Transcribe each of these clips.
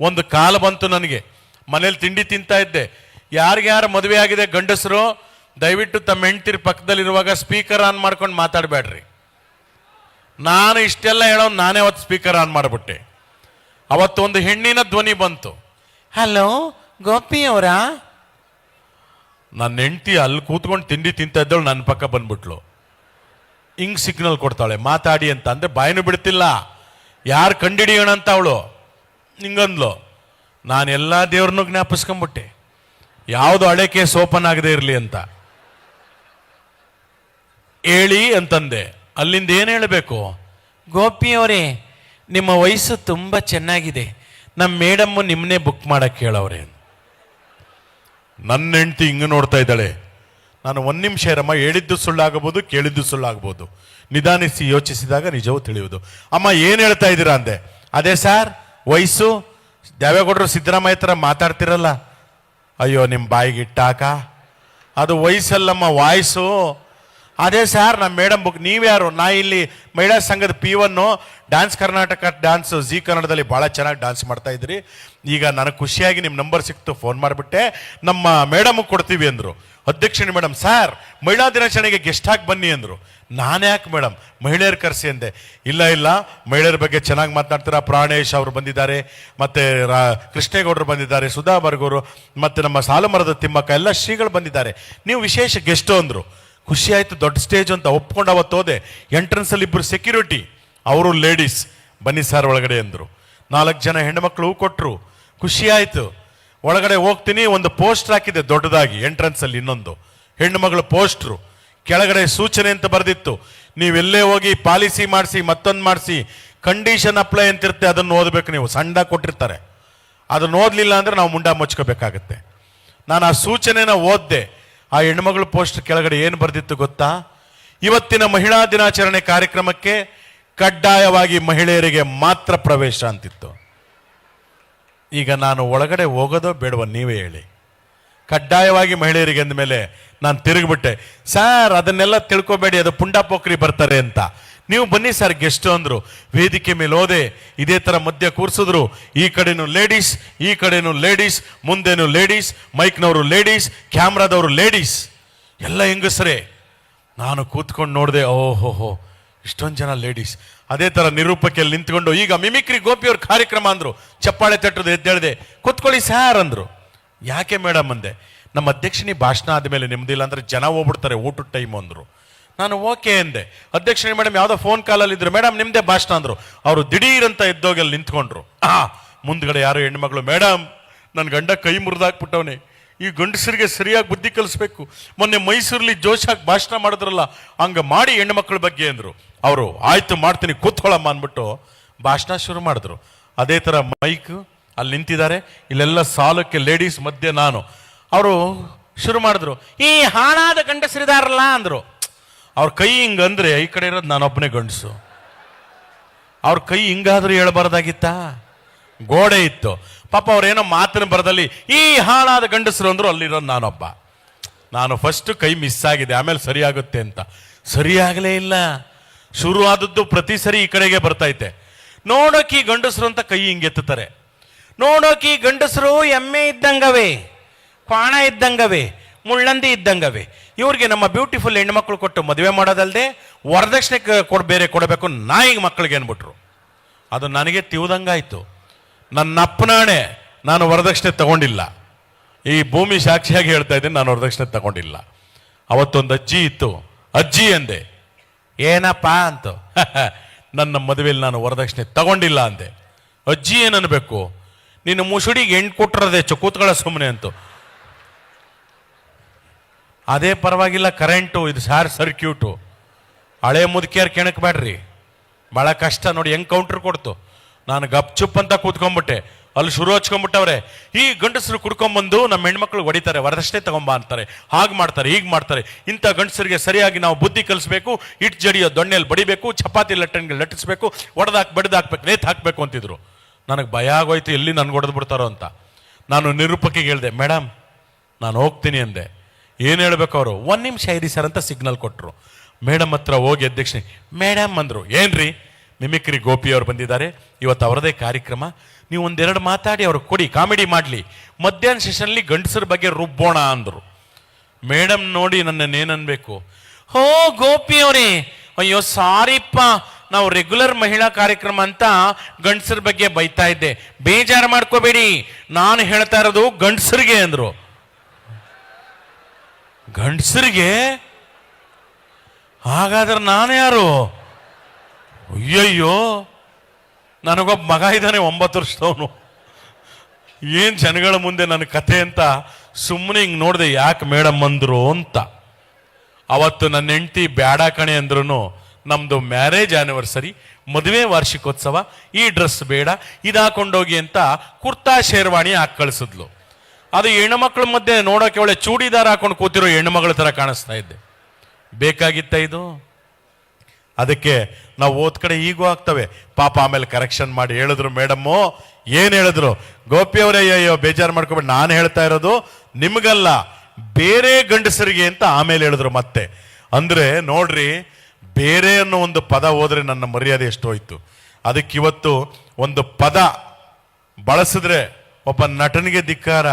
ಒಂದು ಕಾಲ ಬಂತು ನನಗೆ, ಮನೇಲಿ ತಿಂಡಿ ತಿಂತಾ ಇದ್ದೆ. ಯಾರಿಗ್ಯಾರ ಮದುವೆ ಆಗಿದೆ ಗಂಡಸರು ದಯವಿಟ್ಟು ತಮ್ಮ ಹೆಂಡ್ತಿರ್ ಪಕ್ಕದಲ್ಲಿರುವಾಗ ಸ್ಪೀಕರ್ ಆನ್ ಮಾಡ್ಕೊಂಡು ಮಾತಾಡಬೇಡ್ರಿ. ನಾನು ಇಷ್ಟೆಲ್ಲ ಹೇಳೋನು ನಾನೇ ಅವತ್ತು ಸ್ಪೀಕರ್ ಆನ್ ಮಾಡಿಬಿಟ್ಟೆ. ಅವತ್ತೊಂದು ಹೆಣ್ಣಿನ ಧ್ವನಿ ಬಂತು, ಹಲೋ ಗೋಪಿ ಅವರಾ. ನನ್ನ ಹೆಂಡ್ತಿ ಅಲ್ಲಿ ಕೂತ್ಕೊಂಡು ತಿಂಡಿ ತಿಂತಾ ಇದ್ದವಳು ನನ್ನ ಪಕ್ಕ ಬಂದ್ಬಿಟ್ಲು. ಹಿಂಗ್ ಸಿಗ್ನಲ್ ಕೊಡ್ತಾಳೆ ಮಾತಾಡಿ ಅಂತ. ಅಂದ್ರೆ ಬಾಯಿನೂ ಬಿಡ್ತಿಲ್ಲ, ಯಾರು ಕಂಡಿಡಿಯೋಣ ಅಂತ ಅವಳು ಹಿಂಗಂದ್ಲು. ನಾನೆಲ್ಲ ದೇವ್ರನ್ನೂ ಜ್ಞಾಪಿಸ್ಕೊಂಡ್ಬಿಟ್ಟೆ, ಯಾವುದು ಹಳೆ ಕೇಸ್ ಓಪನ್ ಆಗದೆ ಇರಲಿ ಅಂತ ಹೇಳಿ ಅಂತಂದೆ. ಅಲ್ಲಿಂದ ಏನು ಹೇಳಬೇಕು, ಗೋಪಿಯವರೇ ನಿಮ್ಮ ವಯಸ್ಸು ತುಂಬ ಚೆನ್ನಾಗಿದೆ, ನಮ್ಮ ಮೇಡಮ್ಮು ನಿಮ್ಮನ್ನೇ ಬುಕ್ ಮಾಡಕ್ಕೆ ಹೇಳವ್ರೆ. ನನ್ನ ಹೆಂಡ್ತಿ ಹಿಂಗೆ ನೋಡ್ತಾ ಇದ್ದಾಳೆ. ನಾನು ಒಂದು ನಿಮಿಷ ಇರಮ್ಮ, ಹೇಳಿದ್ದು ಸುಳ್ಳಾಗಬಹುದು, ಕೇಳಿದ್ದು ಸುಳ್ಳಾಗಬಹುದು, ನಿಧಾನಿಸಿ ಯೋಚಿಸಿದಾಗ ನಿಜವೂ ತಿಳಿಯುವುದು. ಅಮ್ಮ ಏನು ಹೇಳ್ತಾ ಇದ್ದೀರಾ ಅಂದೆ. ಅದೇ ಸರ್ ವಯಸ್ಸು, ದೇವೇಗೌಡರು ಸಿದ್ದರಾಮಯ್ಯ ಥರ ಮಾತಾಡ್ತಿರಲ್ಲ. ಅಯ್ಯೋ ನಿಮ್ಮ ಬಾಯಿಗೆ ಇಟ್ಟಾಕ, ಅದು ವಯಸ್ಸಲ್ಲಮ್ಮ ವಾಯ್ಸು. ಅದೇ ಸರ್ ನಮ್ಮ ಮೇಡಮ್ ಬುಕ್. ನೀವ್ಯಾರು? ನಾ ಇಲ್ಲಿ ಮಹಿಳಾ ಸಂಘದ P1 dance Karnataka dance G ಕನ್ನಡದಲ್ಲಿ ಭಾಳ ಚೆನ್ನಾಗಿ ಡ್ಯಾನ್ಸ್ ಮಾಡ್ತಾ ಇದ್ರಿ. ಈಗ ನನಗೆ ಖುಷಿಯಾಗಿ ನಿಮ್ಮ ನಂಬರ್ ಸಿಕ್ತು, ಫೋನ್ ಮಾಡಿಬಿಟ್ಟೆ, ನಮ್ಮ ಮೇಡಮ್ಗೆ ಕೊಡ್ತೀವಿ ಅಂದರು. ಅಧ್ಯಕ್ಷಣೆ ಮೇಡಮ್, ಸರ್ ಮಹಿಳಾ ದಿನಾಚರಣೆಗೆ ಗೆಸ್ಟ್ ಆಗಿ ಬನ್ನಿ ಅಂದರು. ನಾನು ಯಾಕೆ ಮೇಡಮ್ ಮಹಿಳೆಯರು ಕರೆಸಿ ಅಂದೆ. ಇಲ್ಲ ಇಲ್ಲ, ಮಹಿಳೆಯರ ಬಗ್ಗೆ ಚೆನ್ನಾಗಿ ಮಾತನಾಡ್ತೀರಾ. ಪ್ರಾಣೇಶ್ ಅವರು ಬಂದಿದ್ದಾರೆ, ಮತ್ತು ಕೃಷ್ಣೇಗೌಡರು ಬಂದಿದ್ದಾರೆ, ಸುಧಾ ಬರ್ಗೂರು, ಮತ್ತು ನಮ್ಮ ಸಾಲುಮರದ ತಿಮ್ಮಕ್ಕ, ಎಲ್ಲ ಶ್ರೀಗಳು ಬಂದಿದ್ದಾರೆ, ನೀವು ವಿಶೇಷ ಗೆಸ್ಟು ಅಂದರು. ಖುಷಿ ಆಯಿತು. ದೊಡ್ಡ ಸ್ಟೇಜ್ ಅಂತ ಒಪ್ಕೊಂಡು ಅವತ್ತು ಹೋದೆ. ಎಂಟ್ರೆನ್ಸಲ್ಲಿ ಇಬ್ಬರು ಸೆಕ್ಯೂರಿಟಿ, ಅವರು ಲೇಡೀಸ್, ಬನ್ನಿ ಸರ್ ಒಳಗಡೆ ಅಂದರು. 4 ಜನ ಹೆಣ್ಣುಮಕ್ಳು ಹೂ ಕೊಟ್ಟರು. ಖುಷಿ ಆಯಿತು. ಒಳಗಡೆ ಹೋಗ್ತೀನಿ, ಒಂದು ಪೋಸ್ಟರ್ ಹಾಕಿದೆ ದೊಡ್ಡದಾಗಿ ಎಂಟ್ರೆನ್ಸಲ್ಲಿ, ಇನ್ನೊಂದು ಹೆಣ್ಣು ಮಗಳು ಪೋಸ್ಟ್ರು. ಕೆಳಗಡೆ ಸೂಚನೆ ಅಂತ ಬರೆದಿತ್ತು, ನೀವೆಲ್ಲೇ ಹೋಗಿ ಪಾಲಿಸಿ ಮಾಡಿಸಿ, ಮತ್ತೊಂದು ಮಾಡಿಸಿ, ಕಂಡೀಷನ್ ಅಪ್ಲೈ ಅಂತಿರುತ್ತೆ, ಅದನ್ನು ಓದಬೇಕು ನೀವು. ಸಣ್ಣ ಕೊಟ್ಟಿರ್ತಾರೆ, ಅದನ್ನು ಓದಲಿಲ್ಲ ಅಂದರೆ ನಾವು ಮುಂಡ ಮುಚ್ಕೋಬೇಕಾಗತ್ತೆ. ನಾನು ಆ ಸೂಚನೆನ ಓದಿದೆ. ಆ ಹೆಣ್ಮಗಳು ಪೋಸ್ಟ್ ಕೆಳಗಡೆ ಏನು ಬರೆದಿತ್ತು ಗೊತ್ತಾ? ಇವತ್ತಿನ ಮಹಿಳಾ ದಿನಾಚರಣೆ ಕಾರ್ಯಕ್ರಮಕ್ಕೆ ಕಡ್ಡಾಯವಾಗಿ ಮಹಿಳೆಯರಿಗೆ ಮಾತ್ರ ಪ್ರವೇಶ ಅಂತಿತ್ತು. ಈಗ ನಾನು ಒಳಗಡೆ ಹೋಗೋದೋ ಬೇಡವ ನೀವೇ ಹೇಳಿ. ಕಡ್ಡಾಯವಾಗಿ ಮಹಿಳೆಯರಿಗೆ ಅಂದಮೇಲೆ ನಾನು ತಿರುಗಿಬಿಟ್ಟೆ. ಸರ್ ಅದನ್ನೆಲ್ಲ ತಿಳ್ಕೊಬೇಡಿ, ಅದು ಪುಂಡ ಪೋಖ್ರಿ ಬರ್ತಾರೆ ಅಂತ. ನೀವು ಬನ್ನಿ ಸರ್ ಗೆಸ್ಟು ಅಂದರು. ವೇದಿಕೆ ಮೇಲೆ ಹೋದೆ, ಇದೇ ಥರ ಮಧ್ಯ ಕೂರಿಸಿದ್ರು. ಈ ಕಡೆನೂ ಲೇಡೀಸ್, ಈ ಕಡೆನೂ ಲೇಡೀಸ್, ಮುಂದೇನು ಲೇಡೀಸ್, ಮೈಕ್ನವರು ಲೇಡೀಸ್, ಕ್ಯಾಮ್ರಾದವರು ಲೇಡೀಸ್, ಎಲ್ಲ ಹೆಂಗಸರೇ. ನಾನು ಕೂತ್ಕೊಂಡು ನೋಡಿದೆ, ಓಹೋಹೋ ಇಷ್ಟೊಂದು ಜನ ಲೇಡೀಸ್. ಅದೇ ಥರ ನಿರೂಪಕಿಯಲ್ಲಿ ನಿಂತ್ಕೊಂಡು, ಈಗ ಮಿಮಿಕ್ರಿ ಗೋಪಿಯವ್ರ ಕಾರ್ಯಕ್ರಮ ಅಂದರು. ಚಪ್ಪಾಳೆ ತಟ್ಟದು ಎದ್ದೇಳಿದೆ. ಕೂತ್ಕೊಳ್ಳಿ ಸರ್ ಅಂದರು. ಯಾಕೆ ಮೇಡಮ್ ಅಂದೆ. ನಮ್ಮ ಅಧ್ಯಕ್ಷನಿ ಭಾಷಣ ಆದಮೇಲೆ ನಿಮ್ದಿಲ್ಲ ಅಂದರೆ ಜನ ಹೋಗ್ಬಿಡ್ತಾರೆ ಊಟದ ಟೈಮು ಅಂದರು. ನಾನು ಓಕೆ ಅಂದೆ. ಅಧ್ಯಕ್ಷನೇ ಮೇಡಮ್ ಯಾವುದೋ ಫೋನ್ ಕಾಲಲ್ಲಿ ಇದ್ರು, ಮೇಡಮ್ ನಿಮ್ಮದೇ ಭಾಷಣ ಅಂದರು. ಅವರು ದಿಢೀರಂತ ಎದ್ದೋಗಿ ಅಲ್ಲಿ ನಿಂತ್ಕೊಂಡ್ರು. ಮುಂದ್ಗಡೆ ಯಾರು ಹೆಣ್ಮಗಳು, ಮೇಡಮ್ ನನ್ನ ಗಂಡ ಕೈ ಮುರಿದಾಕ್ಬಿಟ್ಟವನೇ, ಈ ಗಂಡಸರಿಗೆ ಸರಿಯಾಗಿ ಬುದ್ಧಿ ಕಲಿಸ್ಬೇಕು, ಮೊನ್ನೆ ಮೈಸೂರಲ್ಲಿ ಜೋಶಾಗಿ ಭಾಷಣ ಮಾಡಿದ್ರಲ್ಲ ಹಂಗೆ ಮಾಡಿ ಹೆಣ್ಮಕ್ಳ ಬಗ್ಗೆ ಅಂದರು. ಅವರು ಆಯ್ತು ಮಾಡ್ತೀನಿ ಕೂತ್ಕೊಳ್ಳಮ್ಮ ಅಂದ್ಬಿಟ್ಟು ಭಾಷಣ ಶುರು ಮಾಡಿದ್ರು. ಅದೇ ಥರ ಮೈಕ್ ಅಲ್ಲಿ ನಿಂತಿದ್ದಾರೆ, ಇಲ್ಲೆಲ್ಲ ಸಾಲಕ್ಕೆ ಲೇಡೀಸ್ ಮಧ್ಯೆ ನಾನು. ಅವರು ಶುರು ಮಾಡಿದ್ರು, ಈ ಹಾಳಾದ ಗಂಡಸರಿದಾರಲ್ಲ ಅಂದರು. ಅವ್ರ ಕೈ ಹಿಂಗಂದ್ರೆ ಈ ಕಡೆ ಇರೋದು ನಾನೊಬ್ಬನೇ ಗಂಡಸು. ಅವ್ರ ಕೈ ಹಿಂಗಾದ್ರೂ ಹೇಳ್ಬಾರ್ದಾಗಿತ್ತಾ? ಗೋಡೆ ಇತ್ತು ಪಾಪ. ಅವ್ರೇನೋ ಮಾತಿನ ಬರದಲ್ಲಿ ಈ ಹಾಳಾದ ಗಂಡಸರು ಅಂದರು, ಅಲ್ಲಿರೋದು ನಾನೊಬ್ಬ. ನಾನು ಫಸ್ಟ್ ಕೈ ಮಿಸ್ ಆಗಿದೆ, ಆಮೇಲೆ ಸರಿಯಾಗುತ್ತೆ ಅಂತ. ಸರಿಯಾಗಲೇ ಇಲ್ಲ. ಶುರು ಆದದ್ದು ಪ್ರತಿ ಸರಿ ಈ ಕಡೆಗೆ ಬರ್ತೈತೆ. ನೋಡೋಕಿ ಗಂಡಸರು ಅಂತ ಕೈ ಹಿಂಗೆತ್ತಾರೆ. ನೋಡೋಕಿ ಗಂಡಸರು ಎಮ್ಮೆ ಇದ್ದಂಗವೇ, ಕ್ವಾಣ ಇದ್ದಂಗವೇ, ಮುಳ್ಳಂದಿ ಇದ್ದಂಗವೇ. ಇವ್ರಿಗೆ ನಮ್ಮ ಬ್ಯೂಟಿಫುಲ್ ಹೆಣ್ಮಕ್ಳು ಕೊಟ್ಟು ಮದುವೆ ಮಾಡೋದಲ್ಲದೆ ವರದಕ್ಷಿಣೆ ಬೇರೆ ಕೊಡಬೇಕು ನಾಯಿಗೆ ಮಕ್ಕಳಿಗೆ ಅಂದ್ಬಿಟ್ರು. ಅದು ನನಗೆ ತಿವ್ದಂಗಾಯ್ತು. ನನ್ನ ಅಪ್ಪನಾಣೆ ನಾನು ವರದಕ್ಷಿಣೆ ತಗೊಂಡಿಲ್ಲ. ಈ ಭೂಮಿ ಸಾಕ್ಷಿಯಾಗಿ ಹೇಳ್ತಾ ಇದ್ದೀನಿ, ನಾನು ವರದಕ್ಷಿಣೆ ತಗೊಂಡಿಲ್ಲ. ಅವತ್ತೊಂದು ಅಜ್ಜಿ ಇತ್ತು, ಅಜ್ಜಿ ಅಂದೆ. ಏನಪ್ಪ ಅಂತ. ನನ್ನ ಮದುವೆಯಲ್ಲಿ ನಾನು ವರದಕ್ಷಿಣೆ ತಗೊಂಡಿಲ್ಲ ಅಂದೆ. ಅಜ್ಜಿ ಏನನ್ಬೇಕು, ನೀನು ಮುಸುಡಿಗೆ ಹೆಣ್ಣು ಕೊಟ್ಟಿರೋದೇ ಕೂತ್ಗಳ ಸುಮ್ಮನೆ ಅಂತು. ಅದೇ ಪರವಾಗಿಲ್ಲ, ಕರೆಂಟು ಇದು ಸರ್ಕ್ಯೂಟು, ಹಳೆ ಮುದುಕಿಯಾರು ಕೆಣಕಬೇಡ್ರಿ, ಭಾಳ ಕಷ್ಟ ನೋಡಿ. ಹೆಂಗೆ ಕೌಂಟ್ರ್ ಕೊಡ್ತು. ನಾನು ಗಪ್ಚುಪ್ ಅಂತ ಕೂತ್ಕೊಂಡ್ಬಿಟ್ಟೆ. ಅಲ್ಲಿ ಶುರು ಹಚ್ಕೊಂಡ್ಬಿಟ್ಟವ್ರೆ, ಈ ಗಂಡಸರು ಕುಡ್ಕೊಂಬಂದು ನಮ್ಮ ಹೆಣ್ಮಕ್ಳು ಹೊಡಿತಾರೆ, ವರದಕ್ಷಿಣೆ ತಗೊಂಬ ಅಂತಾರೆ, ಹಾಗೆ ಮಾಡ್ತಾರೆ, ಹೀಗೆ ಮಾಡ್ತಾರೆ. ಇಂಥ ಗಂಡಸರಿಗೆ ಸರಿಯಾಗಿ ನಾವು ಬುದ್ಧಿ ಕಲಿಸ್ಬೇಕು, ಇಟ್ಟು ಜಡಿಯೋ ದೊಣ್ಣೆಯಲ್ಲಿ ಬಡಿಬೇಕು, ಚಪಾತಿ ಲಟ್ಟಣಿಗೆ ಲಟ್ಟಿಸ್ಬೇಕು, ಒಡೆದಾಕಿ ಬಡಿದಾಕ್ಬೇಕು, ನೇತು ಹಾಕಬೇಕು ಅಂತಿದ್ರು. ನನಗೆ ಭಯ ಆಗೋಯ್ತು, ಎಲ್ಲಿ ನನ್ಗೆ ಹೊಡೆದು ಬಿಡ್ತಾರೋ ಅಂತ. ನಾನು ನಿರೂಪಕಿಗೆ ಹೇಳಿದೆ, ಮೇಡಮ್ ನಾನು ಹೋಗ್ತೀನಿ ಅಂದೆ. ಏನು ಹೇಳ್ಬೇಕು ಅವರು, 1 ನಿಮಿಷ ಇರಿ ಸರ್ ಅಂತ ಸಿಗ್ನಲ್ ಕೊಟ್ಟರು. ಮೇಡಮ್ ಹತ್ರ ಹೋಗಿ ಅಧ್ಯಕ್ಷೆ ಮೇಡಮ್ ಅಂದರು. ಏನ್ರಿ ಮಿಮಿಕ್ರಿ ಗೋಪಿಯವ್ರು ಬಂದಿದ್ದಾರೆ, ಇವತ್ತು ಅವರದೇ ಕಾರ್ಯಕ್ರಮ, ನೀವು ಒಂದೆರಡು ಮಾತಾಡಿ ಅವ್ರಿಗೆ ಕೊಡಿ, ಕಾಮಿಡಿ ಮಾಡಲಿ. ಮಧ್ಯಾಹ್ನ ಸೆಷನ್ಲಿ ಗಂಡಸರ ಬಗ್ಗೆ ರುಬ್ಬೋಣ ಅಂದರು. ಮೇಡಮ್ ನೋಡಿ ನನ್ನನ್ನೇನನ್ಬೇಕು, ಹೋ ಗೋಪಿ ಅವರೇ, ಅಯ್ಯೋ ಸಾರಿಪ್ಪ, ನಾವು ರೆಗ್ಯುಲರ್ ಮಹಿಳಾ ಕಾರ್ಯಕ್ರಮ ಅಂತ ಗಂಡಸರ ಬಗ್ಗೆ ಬೈತಾ ಇದ್ದೆ, ಬೇಜಾರು ಮಾಡ್ಕೋಬೇಡಿ, ನಾನು ಹೇಳ್ತಾ ಇರೋದು ಗಂಡಸರಿಗೆ ಅಂದ್ರು. ಗಂಡಸರಿಗೆ? ಹಾಗಾದ್ರೆ ನಾನು ಯಾರು? ಅಯ್ಯಯ್ಯೋ, ನನಗೊಬ್ಬ ಮಗ ಇದ್ದಾನೆ 9 ವರ್ಷದವನು. ಏನು ಜನಗಳ ಮುಂದೆ ನನ್ನ ಕಥೆ ಅಂತ ಸುಮ್ಮನೆ ಹಿಂಗೆ ನೋಡಿದೆ, ಯಾಕೆ ಮೇಡಮ್ ಅಂದ್ರು ಅಂತ. ಅವತ್ತು ನನ್ನ ಹೆಂಡತಿ ಬ್ಯಾಡ ಕಣೆ ಅಂದ್ರೂ, ನಮ್ಮದು ಮ್ಯಾರೇಜ್ ಆ್ಯನಿವರ್ಸರಿ, ಮದುವೆ ವಾರ್ಷಿಕೋತ್ಸವ, ಈ ಡ್ರೆಸ್ ಬೇಡ, ಇದು ಹಾಕೊಂಡೋಗಿ ಅಂತ ಕುರ್ತಾ ಶೇರ್ವಾಣಿ ಹಾಕಿ ಕಳಿಸಿದ್ಲು. ಅದು ಹೆಣ್ಣುಮಕ್ಳ ಮಧ್ಯೆ ನೋಡೋಕೆ ಒಳ್ಳೆ ಚೂಡಿದಾರ ಹಾಕೊಂಡು ಕೂತಿರೋ ಹೆಣ್ಣುಮಗಳ ಥರ ಕಾಣಿಸ್ತಾ ಇದ್ದೆ. ಬೇಕಾಗಿತ್ತ ಇದು? ಅದಕ್ಕೆ ನಾವು ಓದ್ ಕಡೆ ಈಗೂ ಆಗ್ತವೆ ಪಾಪ. ಆಮೇಲೆ ಕರೆಕ್ಷನ್ ಮಾಡಿ ಹೇಳಿದ್ರು ಮೇಡಮ್ಮು, ಏನು ಹೇಳಿದ್ರು, ಗೋಪಿ ಅವರೇ ಅಯ್ಯೋ ಬೇಜಾರು ಮಾಡ್ಕೊಬೇಡಿ, ನಾನು ಹೇಳ್ತಾ ಇರೋದು ನಿಮಗಲ್ಲ, ಬೇರೆ ಗಂಡಸರಿಗೆ ಅಂತ ಆಮೇಲೆ ಹೇಳಿದ್ರು ಮತ್ತೆ. ಅಂದ್ರೆ ನೋಡ್ರಿ, ಬೇರೆ ಅನ್ನೋ ಒಂದು ಪದ ಹೋದ್ರೆ ನನ್ನ ಮರ್ಯಾದೆ ಎಷ್ಟೋಯ್ತು. ಅದಕ್ಕಿವತ್ತು ಒಂದು ಪದ ಬಳಸಿದ್ರೆ ಒಬ್ಬ ನಟನಿಗೆ ಧಿಕ್ಕಾರ,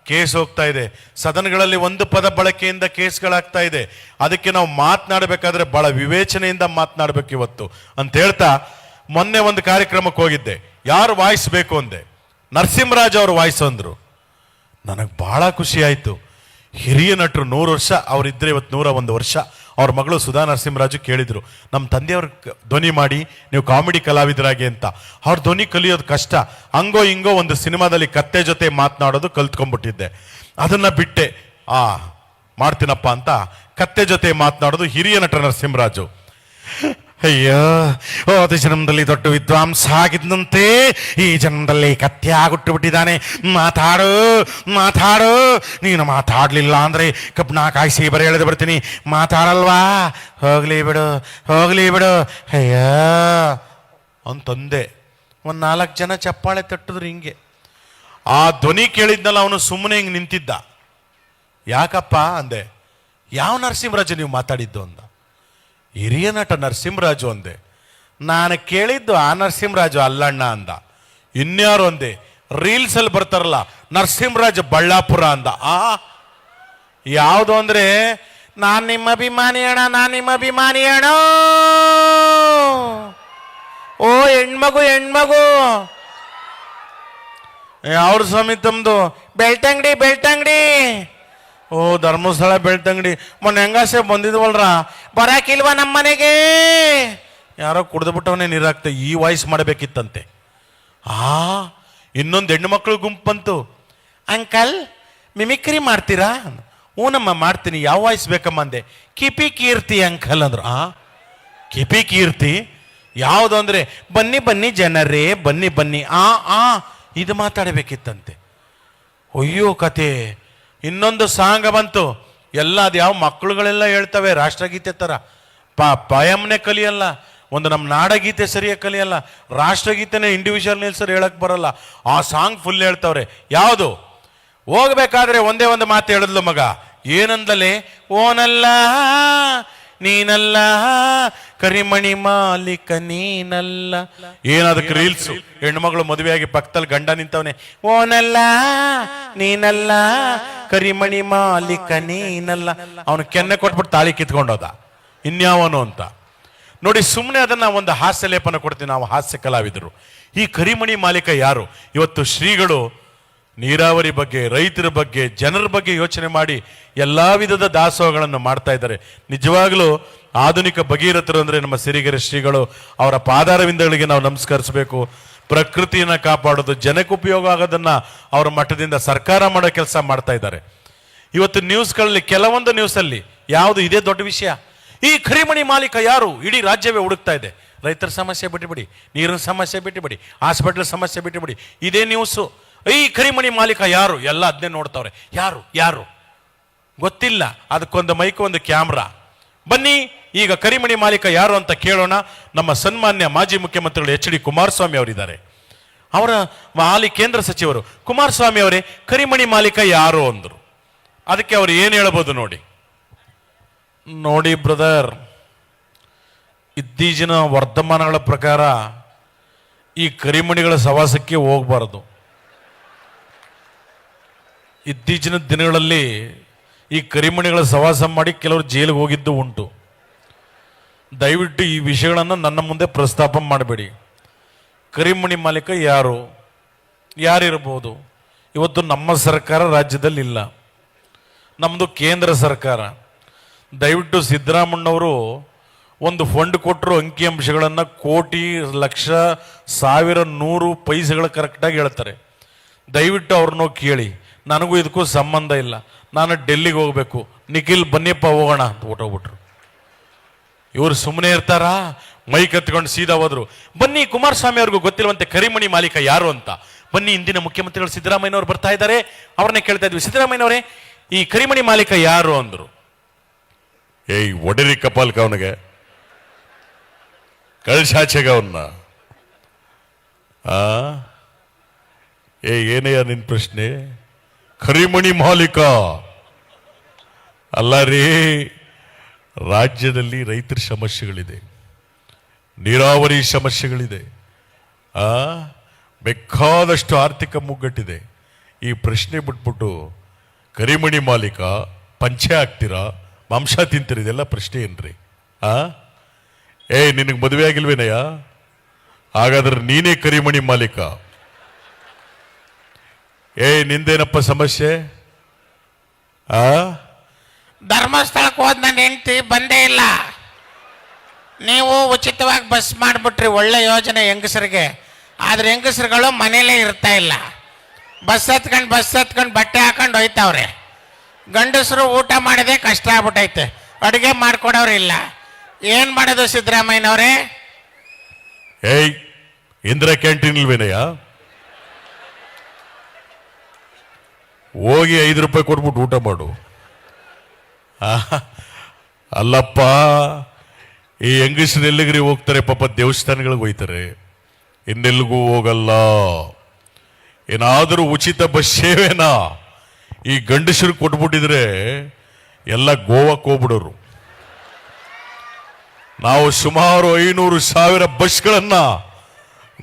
ಕೇಸ್ ಹೋಗ್ತಾ ಇದೆ. ಸದನಗಳಲ್ಲಿ ಒಂದು ಪದ ಬಳಕೆಯಿಂದ ಕೇಸ್ಗಳಾಗ್ತಾ ಇದೆ. ಅದಕ್ಕೆ ನಾವು ಮಾತನಾಡಬೇಕಾದ್ರೆ ಬಹಳ ವಿವೇಚನೆಯಿಂದ ಮಾತನಾಡಬೇಕು ಇವತ್ತು ಅಂತ ಹೇಳ್ತಾ, ಮೊನ್ನೆ ಒಂದು ಕಾರ್ಯಕ್ರಮಕ್ಕೆ ಹೋಗಿದ್ದೆ. ಯಾರು ವಾಯ್ಸ್ ಬೇಕು ಅಂದೆ, ನರಸಿಂಹರಾಜ್ ಅವರು ವಾಯ್ಸ್ ಅಂದ್ರು. ನನಗೆ ಬಹಳ ಖುಷಿ ಆಯಿತು. ಹಿರಿಯ ನಟರು, 100 ವರ್ಷ ಅವರಿದ್ದರೆ ಇವತ್ತು 101 ವರ್ಷ. ಅವ್ರ ಮಗಳು ಸುಧಾ ನರಸಿಂಹರಾಜು ಕೇಳಿದ್ರು, ನಮ್ಮ ತಂದೆಯವ್ರ ಧ್ವನಿ ಮಾಡಿ ನೀವು ಕಾಮಿಡಿ ಕಲಾವಿದರಾಗಿ ಅಂತ. ಅವ್ರ ಧ್ವನಿ ಕಲಿಯೋದು ಕಷ್ಟ, ಹಂಗೋ ಹಿಂಗೋ ಒಂದು ಸಿನಿಮಾದಲ್ಲಿ ಕತ್ತೆ ಜೊತೆ ಮಾತನಾಡೋದು ಕಲ್ತ್ಕೊಂಡ್ಬಿಟ್ಟಿದ್ದೆ. ಅದನ್ನ ಬಿಟ್ಟೆ, ಮಾಡ್ತೀನಪ್ಪ ಅಂತ ಕತ್ತೆ ಜೊತೆ ಮಾತನಾಡೋದು ಹಿರಿಯ ನಟ ನರಸಿಂಹರಾಜು. ಅಯ್ಯೋ, ಹೋದ ಜನ್ಮದಲ್ಲಿ ದೊಡ್ಡ ವಿದ್ವಾಂಸ ಆಗಿದ್ದಂತೆ ಈ ಜನ್ಮದಲ್ಲಿ ಕತ್ತೆ ಆಗುಟ್ಟು ಬಿಟ್ಟಿದ್ದಾನೆ. ಮಾತಾಡು ಮಾತಾಡು, ನೀನು ಮಾತಾಡ್ಲಿಲ್ಲ ಅಂದ್ರೆ ಕಬ್ನ ಕಾಯಿಸಿ ಬರ ಎಳೆದು ಬರ್ತೀನಿ, ಮಾತಾಡಲ್ವಾ, ಹೋಗ್ಲಿ ಬಿಡು ಹೋಗ್ಲಿ ಬಿಡು ಅಯ್ಯೋ ಅಂತಂದೆ. 4 ಜನ ಚಪ್ಪಾಳೆ ತಟ್ಟಿದ್ರು. ಹಿಂಗೆ ಆ ಧ್ವನಿ ಕೇಳಿದ್ನಲ್ಲ, ಅವನು ಸುಮ್ಮನೆ ಹಿಂಗೆ ನಿಂತಿದ್ದ. ಯಾಕಪ್ಪ ಅಂದೆ. ಯಾವ ನರಸಿಂಹರಾಜು ನೀವು ಮಾತಾಡಿದ್ದು ಅಂದ. ಹಿರಿಯ ನಟ ನರಸಿಂಹರಾಜು ಅಂದೆ. ನಾನು ಕೇಳಿದ್ದು ಆ ನರಸಿಂಹರಾಜು ಅಲ್ಲಣ್ಣ ಅಂದ. ಇನ್ಯಾರು ಅಂದೆ, ರೀಲ್ಸ್ ಅಲ್ಲಿ ಬರ್ತಾರಲ್ಲ ನರಸಿಂಹರಾಜ್ ಬಳ್ಳಾಪುರ ಅಂದ. ಯಾವುದು ಅಂದ್ರೆ, ನಾನ್ ನಿಮ್ಮ ಅಭಿಮಾನಿ ಅಣ್ಣ, ನಾನ್ ನಿಮ್ಮ ಅಭಿಮಾನಿ ಅಣ್ಣ. ಓ ಹೆಣ್ಮಗು ಹೆಣ್ಮಗು, ಅವ್ರ ಸ್ವಾಮಿ ತಮ್ದು ಬೆಳ್ತಂಗಡಿ ಬೆಳ್ತಂಗಡಿ. ಓ ಧರ್ಮಸ್ಥಳ ಬೆಳ್ತಂಗಡಿ. ಮೊನ್ನೆ ಹೆಂಗಾಸೆ ಬಂದಿದ್ವಲ್ರ, ಬರಾಕಿಲ್ವಾ ನಮ್ಮ ಮನೆಗೆ? ಯಾರೋ ಕುಡ್ದು ಬಿಟ್ಟವನೇ ನೀರಾಗ್ತ. ಈ ವಾಯ್ಸ್ ಮಾಡಬೇಕಿತ್ತಂತೆ. ಇನ್ನೊಂದು ಹೆಣ್ಣು ಮಕ್ಕಳು ಗುಂಪು ಬಂತು. ಅಂಕಲ್ ಮಿಮಿಕ್ರಿ ಮಾಡ್ತೀರಾ? ಹ್ಞೂನಮ್ಮ ಮಾಡ್ತೀನಿ. ಯಾವ ವಾಯ್ಸ್ ಬೇಕಮ್ಮ ಅಂದೆ. ಕಿಪಿ ಕೀರ್ತಿ ಅಂಕಲ್ ಅಂದ್ರು. ಕಿಪಿ ಕೀರ್ತಿ ಯಾವುದು ಅಂದ್ರೆ, ಬನ್ನಿ ಬನ್ನಿ ಜನರೇ ಬನ್ನಿ ಬನ್ನಿ. ಇದು ಮಾತಾಡಬೇಕಿತ್ತಂತೆ. ಅಯ್ಯೋ ಕತೆ. ಇನ್ನೊಂದು ಸಾಂಗ್ ಬಂತು. ಎಲ್ಲ ಅದು ಯಾವ ಮಕ್ಕಳುಗಳೆಲ್ಲ ಹೇಳ್ತವೆ ರಾಷ್ಟ್ರಗೀತೆ ಥರ. ಪಯಮ್ನೆ ಕಲಿಯಲ್ಲ, ಒಂದು ನಮ್ಮ ನಾಡಗೀತೆ ಸರಿಯಾಗಿ ಕಲಿಯಲ್ಲ, ರಾಷ್ಟ್ರಗೀತೆನೇ ಇಂಡಿವಿಜುವಲ್ ನಿಲ್ಸರ್ ಹೇಳಕ್ ಬರಲ್ಲ. ಆ ಸಾಂಗ್ ಫುಲ್ ಹೇಳ್ತವ್ರೆ. ಯಾವುದು? ಹೋಗ್ಬೇಕಾದ್ರೆ ಒಂದೇ ಒಂದು ಮಾತು ಹೇಳಿದ್ಲು ಮಗ. ಏನಂದಲೇ? ಓನಲ್ಲ ನೀನಲ್ಲ ಕರಿಮಣಿ ಮಾಲೀಕ ನೀನಲ್ಲ. ಏನದಕ್ಕೆ ರೀಲ್ಸು. ಹೆಣ್ಮಗಳು ಮದುವೆಯಾಗಿ ಪಕ್ಕದಲ್ಲಿ ಗಂಡ ನಿಂತವನೆ. ಓನಲ್ಲ ನೀನಲ್ಲ ಕರಿಮಣಿ ಮಾಲೀಕ ನೀನಲ್ಲ. ಅವನು ಕೆನ್ನೆ ಕೊಟ್ಬಿಟ್ಟು ತಾಳಿ ಕಿತ್ಕೊಂಡೋದ. ಇನ್ಯಾವನು ಅಂತ ನೋಡಿ. ಸುಮ್ಮನೆ ಅದನ್ನ ಒಂದು ಹಾಸ್ಯ ಲೇಪನ ಕೊಡ್ತೀವಿ ನಾವು, ಹಾಸ್ಯ ಕಲಾವಿದರು. ಈ ಕರಿಮಣಿ ಮಾಲೀಕ ಯಾರು? ಇವತ್ತು ಶ್ರೀಗಳು ನೀರಾವರಿ ಬಗ್ಗೆ, ರೈತರ ಬಗ್ಗೆ, ಜನರ ಬಗ್ಗೆ ಯೋಚನೆ ಮಾಡಿ ಎಲ್ಲ ವಿಧದ ದಾಸೋಹಗಳನ್ನು ಮಾಡ್ತಾ ಇದ್ದಾರೆ. ನಿಜವಾಗ್ಲೂ ಆಧುನಿಕ ಭಗೀರಥರು ಅಂದರೆ ನಮ್ಮ ಸಿರಿಗೆರೆ ಶ್ರೀಗಳು. ಅವರ ಪಾದಾರವಿಂದಗಳಿಗೆ ನಾವು ನಮಸ್ಕರಿಸಬೇಕು. ಪ್ರಕೃತಿಯನ್ನು ಕಾಪಾಡೋದು, ಜನಕ್ಕೆ ಉಪಯೋಗ ಆಗೋದನ್ನ ಅವರ ಮಟ್ಟದಿಂದ ಸರ್ಕಾರ ಮಾಡೋ ಕೆಲಸ ಮಾಡ್ತಾ ಇದ್ದಾರೆ. ಇವತ್ತು ನ್ಯೂಸ್ಗಳಲ್ಲಿ, ಕೆಲವೊಂದು ನ್ಯೂಸಲ್ಲಿ ಯಾವುದು ಇದೇ ದೊಡ್ಡ ವಿಷಯ. ಈ ಕರಿಮಣಿ ಮಾಲೀಕ ಯಾರು? ಇಡೀ ರಾಜ್ಯವೇ ಹುಡುಕ್ತಾ ಇದೆ. ರೈತರ ಸಮಸ್ಯೆ ಬಿಟ್ಟುಬಿಡಿ, ನೀರಿನ ಸಮಸ್ಯೆ ಬಿಟ್ಟುಬಿಡಿ, ಹಾಸ್ಪಿಟಲ್ ಸಮಸ್ಯೆ ಬಿಟ್ಟುಬಿಡಿ, ಇದೇ ನ್ಯೂಸು. ಈ ಕರಿಮಣಿ ಮಾಲೀಕ ಯಾರು? ಎಲ್ಲ ಅದನ್ನೇ ನೋಡ್ತಾವ್ರೆ. ಯಾರು ಯಾರು ಗೊತ್ತಿಲ್ಲ. ಅದಕ್ಕೊಂದು ಮೈಕ್, ಒಂದು ಕ್ಯಾಮ್ರಾ. ಬನ್ನಿ ಈಗ ಕರಿಮಣಿ ಮಾಲೀಕ ಯಾರು ಅಂತ ಕೇಳೋಣ. ನಮ್ಮ ಸನ್ಮಾನ್ಯ ಮಾಜಿ ಮುಖ್ಯಮಂತ್ರಿಗಳು ಎಚ್ ಡಿ ಕುಮಾರಸ್ವಾಮಿ ಅವರಿದ್ದಾರೆ. ಅವರ ಹಾಲಿ ಕೇಂದ್ರ ಸಚಿವರು. ಕುಮಾರಸ್ವಾಮಿ ಅವರೇ, ಕರಿಮಣಿ ಮಾಲೀಕ ಯಾರು ಅಂದರು. ಅದಕ್ಕೆ ಅವರು ಏನು ಹೇಳ್ಬೋದು ನೋಡಿ. ನೋಡಿ ಬ್ರದರ್, ಇತ್ತೀಚಿನ ವರ್ತಮಾನಗಳ ಪ್ರಕಾರ ಈ ಕರಿಮಣಿಗಳ ಸವಾಸಕ್ಕೆ ಹೋಗಬಾರದು. ಇತ್ತೀಚಿನ ದಿನಗಳಲ್ಲಿ ಈ ಕರಿಮಣಿಗಳ ಸವಾಸ ಮಾಡಿ ಕೆಲವರು ಜೈಲಿಗೆ ಹೋಗಿದ್ದು ಉಂಟು. ದಯವಿಟ್ಟು ಈ ವಿಷಯಗಳನ್ನು ನನ್ನ ಮುಂದೆ ಪ್ರಸ್ತಾಪ ಮಾಡಬೇಡಿ. ಕರಿಮಣಿ ಮಾಲೀಕ ಯಾರಿರಬಹುದು? ಇವತ್ತು ನಮ್ಮ ಸರ್ಕಾರ ರಾಜ್ಯದಲ್ಲಿ ಇಲ್ಲ, ನಮ್ಮದು ಕೇಂದ್ರ ಸರ್ಕಾರ. ದಯವಿಟ್ಟು ಸಿದ್ದರಾಮಣ್ಣವರು ಒಂದು ಫಂಡ್ ಕೊಟ್ಟರು, ಅಂಕಿಅಂಶಗಳನ್ನು ಕೋಟಿ, ಲಕ್ಷ, ಸಾವಿರ, 100 ಪೈಸೆಗಳು ಕರೆಕ್ಟಾಗಿ ಹೇಳ್ತಾರೆ. ದಯವಿಟ್ಟು ಅವ್ರನ್ನೋ ಕೇಳಿ. ನನಗೂ ಇದಕ್ಕೂ ಸಂಬಂಧ ಇಲ್ಲ, ನಾನು ಡೆಲ್ಲಿಗೆ ಹೋಗಬೇಕು, ನಿಖಿಲ್ ಬನ್ನಿಯಪ್ಪ ಹೋಗೋಣ ಅಂತ ಹೊಟ್ಟೋಗ್ಬಿಟ್ರು. ಇವರು ಸುಮ್ಮನೆ ಇರ್ತಾರಾ? ಮೈಕ್ ಎತ್ಕೊಂಡು ಸೀದಾ ಹೋದ್ರು. ಬನ್ನಿ, ಕುಮಾರಸ್ವಾಮಿ ಅವ್ರಿಗೂ ಗೊತ್ತಿರುವಂತೆ ಕರಿಮಣಿ ಮಾಲೀಕ ಯಾರು ಅಂತ. ಬನ್ನಿ, ಇಂದಿನ ಮುಖ್ಯಮಂತ್ರಿಗಳು ಸಿದ್ದರಾಮಯ್ಯನವರು ಬರ್ತಾ ಇದ್ದಾರೆ, ಅವ್ರನ್ನೇ ಕೇಳ್ತಾ ಇದ್ವಿ. ಸಿದ್ದರಾಮಯ್ಯನವರೇ, ಈ ಕರಿಮಣಿ ಮಾಲೀಕ ಯಾರು ಅಂದ್ರು. ಏಯ್ ಒಡೆರಿ ಕಪಾಲ್ಕ ಅವನಿಗೆ, ಕಳ್ಸಾಚೆಗ ಅವನ್ನ. ಏನಯ್ಯ ನಿನ್ ಪ್ರಶ್ನೆ? ಕರಿಮಣಿ ಮಾಲೀಕ ಅಲ್ಲ ರೀ. ರಾಜ್ಯದಲ್ಲಿ ರೈತರ ಸಮಸ್ಯೆಗಳಿದೆ, ನೀರಾವರಿ ಸಮಸ್ಯೆಗಳಿದೆ, ಬೇಕಾದಷ್ಟು ಆರ್ಥಿಕ ಮುಗ್ಗಟ್ಟಿದೆ. ಈ ಪ್ರಶ್ನೆ ಬಿಟ್ಬಿಟ್ಟು ಕರಿಮಣಿ ಮಾಲೀಕ, ಪಂಚೆ ಹಾಕ್ತೀರಾ, ಮಾಂಸ ತಿಂತೀರ, ಇದೆಲ್ಲ ಪ್ರಶ್ನೆ ಏನ್ರಿ? ನಿನಗೆ ಮದುವೆ ಆಗಿಲ್ವೇನಯ್ಯ? ಹಾಗಾದ್ರೆ ನೀನೇ ಕರಿಮಣಿ ಮಾಲೀಕ. ನಿಂದೇನಪ್ಪ ಸಮಸ್ಯೆ? ಧರ್ಮಸ್ಥಳಕ್ಕೆ ಹೋದ್ ನನ್ನ ಹೆಂಡತಿ ಬಂದೇ ಇಲ್ಲ. ನೀವು ಉಚಿತವಾಗಿ ಬಸ್ ಮಾಡಿಬಿಟ್ರಿ, ಒಳ್ಳೆ ಯೋಜನೆ ಹೆಂಗಸರಿಗೆ. ಆದ್ರೆ ಹೆಂಗಸರುಗಳು ಮನೇಲೇ ಇರ್ತಾ ಇಲ್ಲ, ಬಸ್ ಹತ್ಕೊಂಡು ಬಟ್ಟೆ ಹಾಕೊಂಡು ಹೋಯ್ತಾವ್ರೆ. ಗಂಡಸರು ಊಟ ಮಾಡೋದೇ ಕಷ್ಟ ಆಗ್ಬಿಟ್ಟೈತೆ, ಅಡುಗೆ ಮಾಡ್ಕೊಡೋರಿಲ್ಲ. ಏನ್ ಮಾಡೋದು ಸಿದ್ದರಾಮಯ್ಯನವರೇ? ಇಂದಿರಾ ಕ್ಯಾಂಟೀನ್ ಇಲ್ವೇನಯ್ಯ? ಹೋಗಿ 5 ರೂಪಾಯಿ ಕೊಟ್ಬಿಟ್ಟು ಊಟ ಮಾಡು. ಅಲ್ಲಪ್ಪ, ಈ ಹೆಂಗಸರು ಎಲ್ಲಿಗ್ರಿ ಹೋಗ್ತಾರೆ? ಪಾಪ ದೇವಸ್ಥಾನಗಳಿಗೆ ಹೋಯ್ತಾರೆ, ಇನ್ನೆಲ್ಲಿಗೂ ಹೋಗಲ್ಲ. ಏನಾದರೂ ಉಚಿತ ಬಸ್ ಸೇವೆನಾ ಈ ಗಂಡಸರು ಕೊಟ್ಬಿಟ್ಟಿದ್ರೆ ಎಲ್ಲ ಗೋವಾಕ್ಕೆ ಹೋಗ್ಬಿಡೋರು. ನಾವು ಸುಮಾರು 500,000 ಬಸ್ಗಳನ್ನ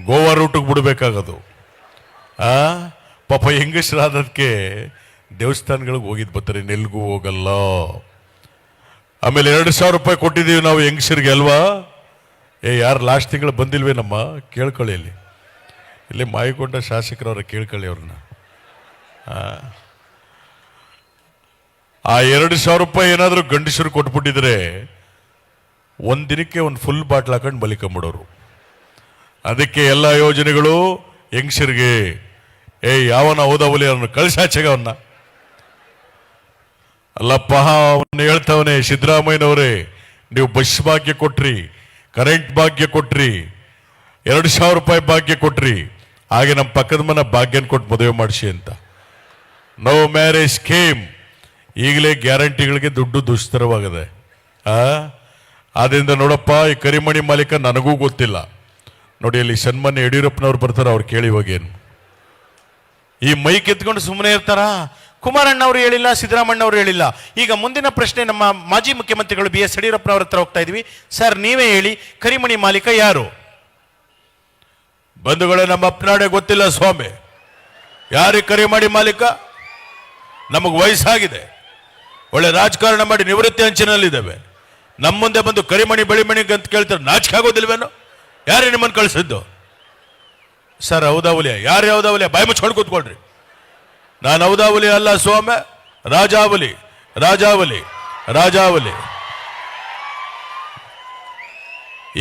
ಗೋವಾ ರೂಟಿಗೆ ಬಿಡಬೇಕಾಗದು. ಪಾಪ ಹೆಂಗಸರಾದಕ್ಕೆ ದೇವಸ್ಥಾನಗಳಿಗೆ ಹೋಗಿದ್ ಬರ್ತಾರೆ, ನೆಲ್ಗೂ ಹೋಗಲ್ಲ. ಆಮೇಲೆ 2,000 ರೂಪಾಯಿ ಕೊಟ್ಟಿದ್ದೀವಿ ನಾವು ಹೆಂಗಸರಿಗೆ ಅಲ್ವಾ? ಯಾರು ಲಾಸ್ಟ್ ತಿಂಗಳು ಬಂದಿಲ್ವೇ ನಮ್ಮ? ಕೇಳ್ಕೊಳ್ಳಿ, ಇಲ್ಲಿ ಮಾಯಕೊಂಡ ಶಾಸಕರವ್ರ ಕೇಳ್ಕೊಳ್ಳಿ ಅವ್ರನ್ನ. ಆ 2,000 ರೂಪಾಯಿ ಏನಾದರೂ ಗಂಡಸರು ಕೊಟ್ಬಿಟ್ಟಿದ್ರೆ ಒಂದಿನಕ್ಕೆ ಒಂದು ಫುಲ್ ಬಾಟ್ಲ್ ಹಾಕೊಂಡು ಬಲಿಕೊಂಬಿಡೋರು. ಅದಕ್ಕೆ ಎಲ್ಲ ಯೋಜನೆಗಳು ಹೆಂಗಸರಿಗೆ. ಯಾವನ ಹೌದವಲಿ ಅವನು ಕಳ್ಸಾಚೆಗ ಅವನ್ನ. ಅಲ್ಲಪ್ಪ, ಅವನು ಹೇಳ್ತಾವನೆ, ಸಿದ್ದರಾಮಯ್ಯನವರೇ ನೀವು ಬಸ್ ಭಾಗ್ಯ ಕೊಟ್ರಿ, ಕರೆಂಟ್ ಭಾಗ್ಯ ಕೊಟ್ರಿ, 2,000 ರೂಪಾಯಿ ಭಾಗ್ಯ ಕೊಟ್ರಿ, ಹಾಗೆ ನಮ್ಮ ಪಕ್ಕದ ಮನೆ ಭಾಗ್ಯನ ಕೊಟ್ಟು ಮದುವೆ ಮಾಡಿಸಿ ಅಂತ. No marriage scheme. ಈಗಲೇ ಗ್ಯಾರಂಟಿಗಳಿಗೆ ದುಡ್ಡು ದುಸ್ತರವಾಗಿದೆ. ಆದ್ರಿಂದ ನೋಡಪ್ಪ, ಈ ಕರಿಮಣಿ ಮಾಲೀಕ ನನಗೂ ಗೊತ್ತಿಲ್ಲ. ನೋಡಿ, ಅಲ್ಲಿ ಸನ್ಮಾನ್ಯ ಯಡಿಯೂರಪ್ಪನವ್ರು ಬರ್ತಾರೆ, ಅವ್ರು ಕೇಳಿ ಹೋಗೇನು. ಈ ಮೈಕ್ ಎತ್ಕೊಂಡು ಸುಮ್ಮನೆ ಇರ್ತಾರಾ? ಕುಮಾರಣ್ಣವರು ಹೇಳಿಲ್ಲ, ಸಿದ್ದರಾಮಣ್ಣವರು ಹೇಳಿಲ್ಲ. ಈಗ ಮುಂದಿನ ಪ್ರಶ್ನೆ ನಮ್ಮ ಮಾಜಿ ಮುಖ್ಯಮಂತ್ರಿಗಳು BS ಯಡಿಯೂರಪ್ಪನವ್ರ ಹತ್ರ ಹೋಗ್ತಾ ಇದೀವಿ. ಸರ್, ನೀವೇ ಹೇಳಿ, ಕರಿಮಣಿ ಮಾಲೀಕ ಯಾರು? ಬಂಧುಗಳೇ, ನಮ್ಮ ಅಪ್ಪನಾಡೆ ಗೊತ್ತಿಲ್ಲ ಸ್ವಾಮಿ, ಯಾರಿಗೆ ಕರಿಮಣಿ ಮಾಲೀಕ? ನಮಗೆ ವಯಸ್ಸಾಗಿದೆ, ಒಳ್ಳೆ ರಾಜಕಾರಣ ಮಾಡಿ ನಿವೃತ್ತಿ ಅಂಚಿನಲ್ಲಿದ್ದೇವೆ. ನಮ್ಮ ಮುಂದೆ ಬಂದು ಕರಿಮಣಿ ಬೆಳಿಮಣಿ ಅಂತ ಕೇಳ್ತಾರೆ, ನಾಚಿಕೆ ಆಗೋದಿಲ್ವೇನೋ? ಯಾರೇ ನಿಮ್ಮನ್ನು ಕಳಿಸಿದ್ದು? ಸರ್, ಹೌದಾವಲಿಯ? ಯಾರು ಹೌದಾವಲಿಯ? ಬಾಯಿ ಮುಚ್ಕೊಂಡು ಕೂತ್ಕೊಳ್ರಿ. ನಾನು ಹೌದಾವಲಿ ಅಲ್ಲ ಸ್ವಾಮಿ, ರಾಜಾವಲಿ, ರಾಜಾವಲಿ, ರಾಜಾವಲಿ.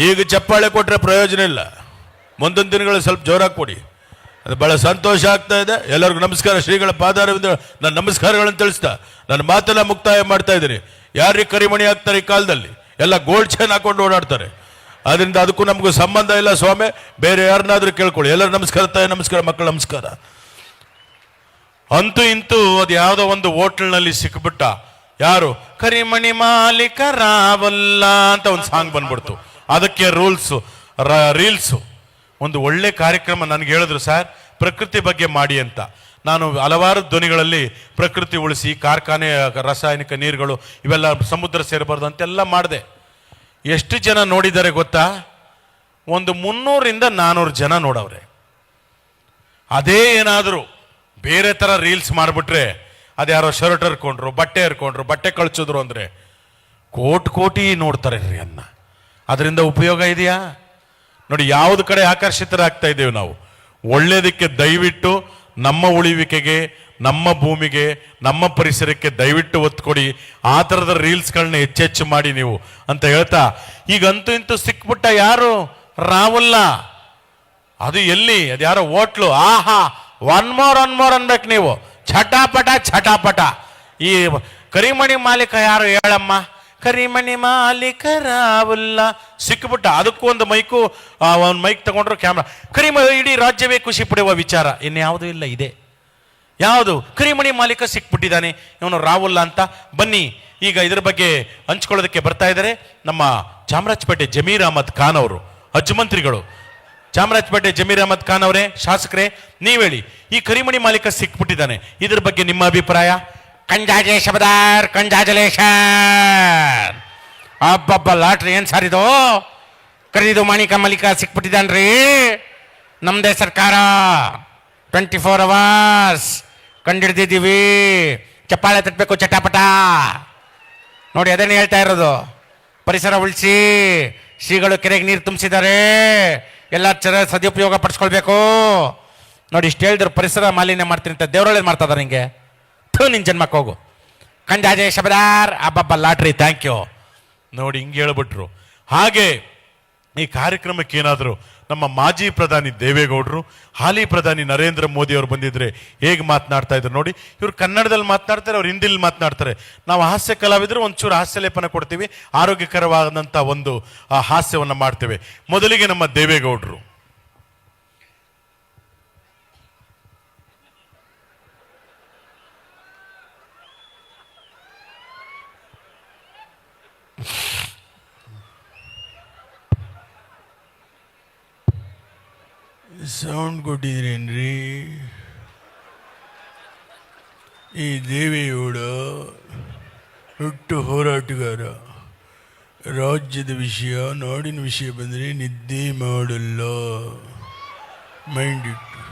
ಈಗ ಚಪ್ಪಾಳೆ ಕೊಟ್ರೆ ಪ್ರಯೋಜನ ಇಲ್ಲ, ಮುಂದಿನ ದಿನಗಳು ಸ್ವಲ್ಪ ಜೋರಾಗಿ ಕೊಡಿ. ಅದು ಬಹಳ ಸಂತೋಷ ಆಗ್ತಾ ಇದೆ. ಎಲ್ಲರಿಗೂ ನಮಸ್ಕಾರ. ಶ್ರೀಗಳ ಪಾದಾರವಿಂದ ನನ್ನ ನಮಸ್ಕಾರಗಳನ್ನು ತಿಳಿಸ್ತಾ ನನ್ನ ಮಾತನ್ನ ಮುಕ್ತಾಯ ಮಾಡ್ತಾ ಇದ್ದೀನಿ. ಯಾರಿಗೆ ಕರಿಮಣಿ ಹಾಕ್ತಾರೆ ಈ ಕಾಲದಲ್ಲಿ? ಎಲ್ಲ ಗೋಲ್ಡ್ ಚೈನ್ ಹಾಕೊಂಡು ಓಡಾಡ್ತಾರೆ. ಅದರಿಂದ ಅದಕ್ಕೂ ನಮಗೂ ಸಂಬಂಧ ಇಲ್ಲ ಸ್ವಾಮಿ. ಬೇರೆ ಯಾರನ್ನಾದ್ರೂ ಕೇಳ್ಕೊಳ್ಳಿ. ಎಲ್ಲರೂ ನಮಸ್ಕಾರ, ತಾಯಿ ನಮಸ್ಕಾರ, ಮಕ್ಕಳು ನಮಸ್ಕಾರ. ಅಂತೂ ಇಂತೂ ಅದು ಯಾವುದೋ ಒಂದು ಹೋಟೆಲ್ನಲ್ಲಿ ಸಿಕ್ಬಿಟ್ಟ. ಯಾರು? ಕರಿಮಣಿ ಮಾಲೀಕ ರಾವಲ್ಲ ಅಂತ ಒಂದು ಸಾಂಗ್ ಬಂದ್ಬಿಡ್ತು. ಅದಕ್ಕೆ ರೀಲ್ಸು ಒಂದು ಒಳ್ಳೆ ಕಾರ್ಯಕ್ರಮ. ನನಗೆ ಹೇಳಿದ್ರು, ಸರ್ ಪ್ರಕೃತಿ ಬಗ್ಗೆ ಮಾಡಿ ಅಂತ. ನಾನು ಹಲವಾರು ಧ್ವನಿಗಳಲ್ಲಿ ಪ್ರಕೃತಿ ಉಳಿಸಿ, ಕಾರ್ಖಾನೆ ರಾಸಾಯನಿಕ ನೀರುಗಳು ಇವೆಲ್ಲ ಸಮುದ್ರ ಸೇರಬಾರ್ದು ಅಂತೆಲ್ಲ ಮಾಡಿದೆ. ಎಷ್ಟು ಜನ ನೋಡಿದ್ದಾರೆ ಗೊತ್ತಾ? ಒಂದು 300-400 ಜನ ನೋಡವ್ರೆ. ಅದೇ ಏನಾದರೂ ಬೇರೆ ಥರ ರೀಲ್ಸ್ ಮಾಡಿಬಿಟ್ರೆ, ಅದ್ಯಾರೋ ಶರ್ಟ್ ಹರ್ಕೊಂಡ್ರು, ಬಟ್ಟೆ ಕಳ್ಸಿದ್ರು ಅಂದರೆ ಕೋಟಿ ನೋಡ್ತಾರೆ ರೀ ಅನ್ನ. ಅದರಿಂದ ಉಪಯೋಗ ಇದೆಯಾ? ನೋಡಿ, ಯಾವ್ದು ಕಡೆ ಆಕರ್ಷಿತರಾಗ್ತಾ ಇದ್ದೇವೆ ನಾವು. ಒಳ್ಳೇದಕ್ಕೆ ದಯವಿಟ್ಟು ನಮ್ಮ ಉಳಿವಿಕೆಗೆ, ನಮ್ಮ ಭೂಮಿಗೆ, ನಮ್ಮ ಪರಿಸರಕ್ಕೆ ದಯವಿಟ್ಟು ಒತ್ತು ಕೊಡಿ. ಆ ಥರದ ರೀಲ್ಸ್ಗಳನ್ನ ಹೆಚ್ಚೆಚ್ಚು ಮಾಡಿ ನೀವು ಅಂತ ಹೇಳ್ತಾ, ಈಗಂತೂ ಇಂತೂ ಸಿಕ್ಬಿಟ್ಟ ಯಾರು? ರಾಹುಲ್ಲ. ಅದು ಎಲ್ಲಿ? ಅದು ಯಾರೋ ಹೋಟ್ಲು. ಆಹಾ, ಒನ್ ಮೋರ್ ಅನ್ಬೇಕು ನೀವು. ಛಟಾಪಟ. ಈ ಕರಿಮಣಿ ಮಾಲೀಕ ಯಾರು ಹೇಳಮ್ಮ? ಕರಿಮಣಿ ಮಾಲೀಕ ರಾಹುಲ್ಲ. ಸಿಕ್ಬಿಟ್ಟ. ಅದಕ್ಕೂ ಒಂದು ಮೈಕ್ ತಗೊಂಡ್ರು, ಕ್ಯಾಮ್ರಾ. ಇಡೀ ರಾಜ್ಯವೇ ಖುಷಿ ಪಡೆಯುವ ವಿಚಾರ ಇನ್ಯಾವುದೂ ಇಲ್ಲ. ಇದೆ ಯಾವುದು? ಕರಿಮಣಿ ಮಾಲೀಕ ಸಿಕ್ಬಿಟ್ಟಿದ್ದಾನೆ, ಇವನು ರಾಹುಲ್ಲ ಅಂತ. ಬನ್ನಿ, ಈಗ ಇದ್ರ ಬಗ್ಗೆ ಹಂಚ್ಕೊಳ್ಳೋದಕ್ಕೆ ಬರ್ತಾ ಇದ್ದಾರೆ ನಮ್ಮ ಚಾಮರಾಜಪೇಟೆ ಜಮೀರ್ ಅಹಮದ್ ಖಾನ್ ಅವರು, ಅಜ್ಮಂತ್ರಿಗಳು. ಚಾಮರಾಜಪೇಟೆ ಜಮೀರ್ ಅಹಮದ್ ಖಾನ್ ಅವರೇ, ಶಾಸಕರೇ, ನೀವ್ ಹೇಳಿ, ಈ ಕರಿಮಣಿ ಮಾಲೀಕ ಸಿಕ್ಬಿಟ್ಟಿದ್ದಾನೆ, ಇದ್ರ ಬಗ್ಗೆ ನಿಮ್ಮ ಅಭಿಪ್ರಾಯ? ಕಂಜಾಜೆ ಶಬದಾರ್, ಕಂಜಾಜಲೇಶನ್. ಅಬ್ಬಬ್ಬ, ಲಾಟ್ರಿ ಏನ್ ಸಾರಿದು? ಕರೀದು ಮಾಲೀಕ ಸಿಕ್ಬಿಟ್ಟಿದ್ದಾನ್ರಿ. ನಮ್ದೇ ಸರ್ಕಾರ 24 hours ಕಂಡಿಡ್ದಿದ್ದೀವಿ. ಚಪ್ಪಾಳೆ ತಟ್ಟಬೇಕು, ಚಟಾಪಟ. ನೋಡಿ, ಅದೇನು ಹೇಳ್ತಾ ಇರೋದು. ಪರಿಸರ ಉಳಿಸಿ, ಶ್ರೀಗಳು ಕೆರೆಗೆ ನೀರು ತುಂಬಿಸಿದ್ದಾರೆ, ಎಲ್ಲ ಸದುಪಯೋಗ ಪಡಿಸ್ಕೊಳ್ಬೇಕು. ನೋಡಿ, ಇಷ್ಟು ಹೇಳಿದ್ರು ಪರಿಸರ ಮಾಲಿನ್ಯ ಮಾಡ್ತೀನಿ ಅಂತ ದೇವರೊಳ್ಳೇದು ಮಾಡ್ತಾ ಇದ್ದಾರೆ. ಹಿಂಗೆ ನಿನ್ ಜನ್ಮಕ್ಕೆ ಹೋಗು. ಕಂಜಾಜೆ ಶಬದಾರ್, ಅಬ್ಬಬ್ಬ, ಲಾಟ್ರಿ, ಥ್ಯಾಂಕ್ ಯು. ನೋಡಿ, ಹಿಂಗೆ ಹೇಳ್ಬಿಟ್ರು. ಹಾಗೆ ಈ ಕಾರ್ಯಕ್ರಮಕ್ಕೆ ಏನಾದರೂ ನಮ್ಮ ಮಾಜಿ ಪ್ರಧಾನಿ ದೇವೇಗೌಡರು, ಹಾಲಿ ಪ್ರಧಾನಿ ನರೇಂದ್ರ ಮೋದಿ ಅವರು ಬಂದಿದ್ರೆ ಹೇಗೆ ಮಾತನಾಡ್ತಾ ಇದ್ರು ನೋಡಿ. ಇವ್ರು ಕನ್ನಡದಲ್ಲಿ ಮಾತನಾಡ್ತಾರೆ, ಅವ್ರು ಹಿಂದಿಲಿ ಮಾತನಾಡ್ತಾರೆ. ನಾವು ಹಾಸ್ಯ ಕಲಾವಿದರು ಒಂಚೂರು ಹಾಸ್ಯ ಲೇಪನ ಕೊಡ್ತೀವಿ, ಆರೋಗ್ಯಕರವಾದಂಥ ಒಂದು ಹಾಸ್ಯವನ್ನು ಮಾಡ್ತೇವೆ. ಮೊದಲಿಗೆ ನಮ್ಮ ದೇವೇಗೌಡರು. ಸೌಂಡ್ ಕೊಟ್ಟಿದ್ರೇನ್ರಿ? ಈ ದೇವೇಗೌಡ ಹುಟ್ಟು ಹೋರಾಟಗಾರ. ರಾಜ್ಯದ ವಿಷಯ, ನಾಡಿನ ವಿಷಯ ಬಂದರೆ ನಿದ್ದೆ ಮಾಡಲ್ಲ. ಮೈಂಡ್ ಇಟ್ಟು.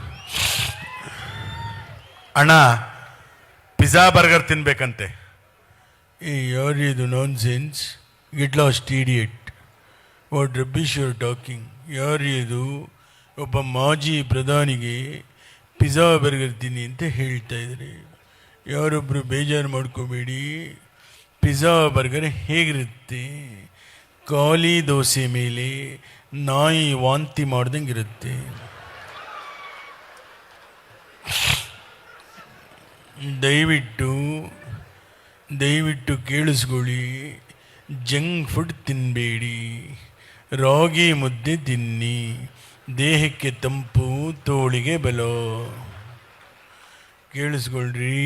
ಅಣ್ಣ, ಪಿಜ್ಜಾ ಬರ್ಗರ್ ತಿನ್ಬೇಕಂತೆ. ಯಾರಿದು nonsense? Get lost idiot. What rubbish you are talking? ಯಾರಿದು? ಒಬ್ಬ ಮಾಜಿ ಪ್ರಧಾನಿಗೆ ಪಿಜ್ಜಾ ಬರ್ಗರ್ ತಿನ್ನಿ ಅಂತ ಹೇಳ್ತಾ ಇದ್ದಾರೆ. ಯಾರೊಬ್ಬರು ಬೇಜಾರು ಮಾಡ್ಕೋಬೇಡಿ. ಪಿಜ್ಜಾ ಬರ್ಗರ್ ಹೇಗಿರುತ್ತೆ? ಖಾಲಿ ದೋಸೆ ಮೇಲೆ ನಾಯಿ ವಾಂತಿ ಮಾಡ್ದಂಗೆ ಇರುತ್ತೆ. ದಯವಿಟ್ಟು ಕೇಳಿಸ್ಕೊಳ್ಳಿ. ಜಂಕ್ ಫುಡ್ ತಿನ್ನಬೇಡಿ, ರಾಗಿ ಮುದ್ದೆ ತಿನ್ನಿ. ದೇಹಕ್ಕೆ ತಂಪು, ತೋಳಿಗೆ ಬಲ. ಕೇಳಿಸ್ಕೊಳ್ರಿ,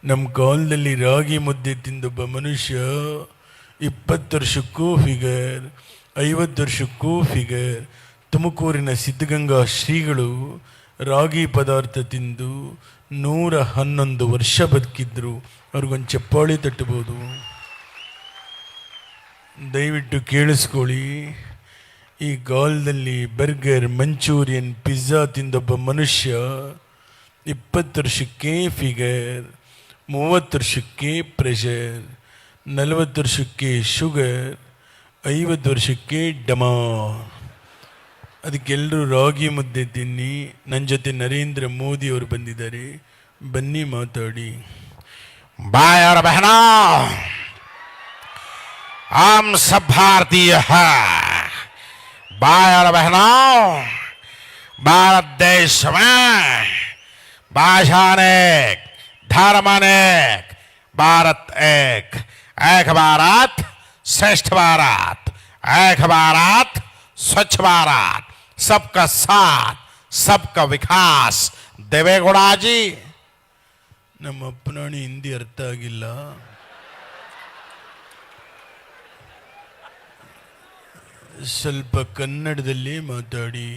ನಮ್ಮ ಕಾಲದಲ್ಲಿ ರಾಗಿ ಮುದ್ದೆ ತಿಂದೊಬ್ಬ ಮನುಷ್ಯ 20 ವರ್ಷಕ್ಕೂ ಫಿಗರ್, 50 ವರ್ಷಕ್ಕೂ ಫಿಗರ್. ತುಮಕೂರಿನ ಸಿದ್ಧಗಂಗಾ ಶ್ರೀಗಳು ರಾಗಿ ಪದಾರ್ಥ ತಿಂದು 111 ವರ್ಷ ಬದುಕಿದ್ರು. ಅವ್ರಿಗೊಂದು ಚಪ್ಪಾಳಿ ತಟ್ಟಬಹುದು. ದಯವಿಟ್ಟು ಕೇಳಿಸ್ಕೊಳ್ಳಿ. ಈ ಕಾಲದಲ್ಲಿ ಬರ್ಗರ್, ಮಂಚೂರಿಯನ್, ಪಿಜ್ಜಾ ತಿಂದೊಬ್ಬ ಮನುಷ್ಯ 20 ವರ್ಷಕ್ಕೆ ಫಿಗರ್, 30 ವರ್ಷಕ್ಕೆ ಪ್ರೆಷರ್, 40 ವರ್ಷಕ್ಕೆ ಶುಗರ್, 50 ವರ್ಷಕ್ಕೆ ಡಮಾ. ಅದಕ್ಕೆಲ್ಲರೂ ರಾಗಿ ಮುದ್ದೆ ತಿನ್ನಿ. ನನ್ನ ಜೊತೆ ನರೇಂದ್ರ ಮೋದಿ ಅವರು ಬಂದಿದ್ದಾರೆ, ಬನ್ನಿ ಮಾತಾಡಿ. भाई और बहनों, हम सब भारतीय हैं. भाई और बहनों, भारत देश में भाषा अनेक, धर्म अनेक, भारत एक. एक भारत श्रेष्ठ भारत, एक भारत स्वच्छ भारत, सबका साथ, सबका विकास. देवेगौड़ा जी, ನಮ್ಮ ಅಪ್ಪನಾಣಿ ಹಿಂದಿ ಅರ್ಥ ಆಗಿಲ್ಲ. ಸ್ವಲ್ಪ ಕನ್ನಡದಲ್ಲಿ ಮಾತಾಡಿ.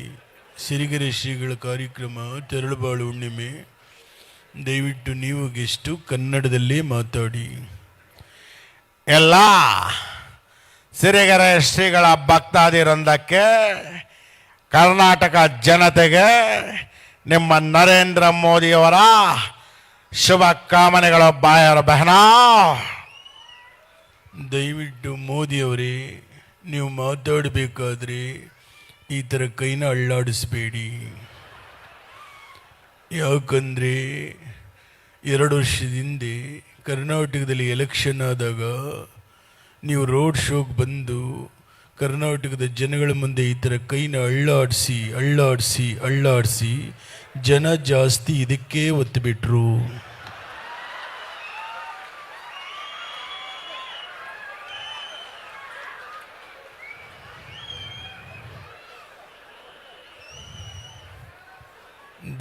ಸಿರಿಗೆರೆ ಶ್ರೀಗಳ ಕಾರ್ಯಕ್ರಮ ತೆರಳುಬಾಳು ಹುಣ್ಣಿಮೆ. ದಯವಿಟ್ಟು ನೀವು ಗೆಸ್ಟು, ಕನ್ನಡದಲ್ಲೇ ಮಾತಾಡಿ. ಎಲ್ಲ ಸಿರಿಗೆರೆ ಶ್ರೀಗಳ ಭಕ್ತಾದಿವೃಂದಕ್ಕೆ ಕರ್ನಾಟಕ ಜನತೆಗೆ ನಿಮ್ಮ ನರೇಂದ್ರ ಮೋದಿಯವರ ಶುಭ ಕಾಮನೆಗಳು ಬಾಯರ ಬಹನ. ದಯವಿಟ್ಟು ಮೋದಿಯವರೇ, ನೀವು ಮಾತಾಡಬೇಕಾದ್ರೆ ಈ ಥರ ಕೈನ ಅಳ್ಳಾಡಿಸ್ಬೇಡಿ. ಯಾಕಂದರೆ 2 ವರ್ಷದ ಹಿಂದೆ ಕರ್ನಾಟಕದಲ್ಲಿ ಎಲೆಕ್ಷನ್ ಆದಾಗ ನೀವು ರೋಡ್ ಶೋಗೆ ಬಂದು ಕರ್ನಾಟಕದ ಜನಗಳ ಮುಂದೆ ಈ ಥರ ಕೈನ ಅಳ್ಳಾಡಿಸಿ ಅಳ್ಳಾಡಿಸಿ ಅಳ್ಳಾಡಿಸಿ ಜನ ಜಾಸ್ತಿ ಇದಕ್ಕೆ ಒತ್ತು ಬಿಟ್ರು.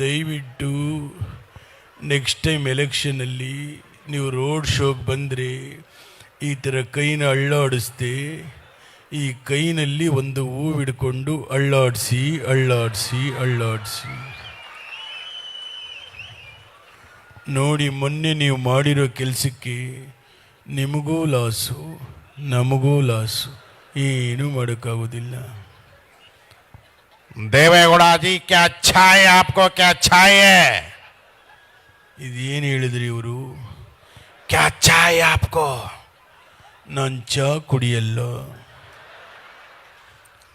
ದಯವಿಟ್ಟು ನೆಕ್ಸ್ಟ್ ಟೈಮ್ ಎಲೆಕ್ಷನಲ್ಲಿ ನೀವು ರೋಡ್ ಶೋಗೆ ಬಂದರೆ ಈ ಥರ ಕೈನ ಅಳ್ಳಾಡಿಸ್ದೆ ಈ ಕೈನಲ್ಲಿ ಒಂದು ಹೂವು ಹಿಡ್ಕೊಂಡು ಅಳ್ಳಾಡಿಸಿ ಅಳ್ಳಾಡಿಸಿ ಅಳ್ಳಾಡಿಸಿ ನೋಡಿ. ಮೊನ್ನೆ ನೀವು ಮಾಡಿರೋ ಕೆಲಸಕ್ಕೆ ನಿಮಗೂ ಲಾಸು ನಮಗೂ ಲಾಸು, ಏನೂ ಮಾಡೋಕ್ಕಾಗೋದಿಲ್ಲ. ದೇವೇಗೌಡ जी क्या अच्छा है, आपको क्या अच्छा है? ಇದೇನು ಹೇಳಿದ್ರಿ ಇವರು? क्या अच्छा है आपको? ನಾನು ಚಹಾ ಕುಡಿಯಲ್ಲ,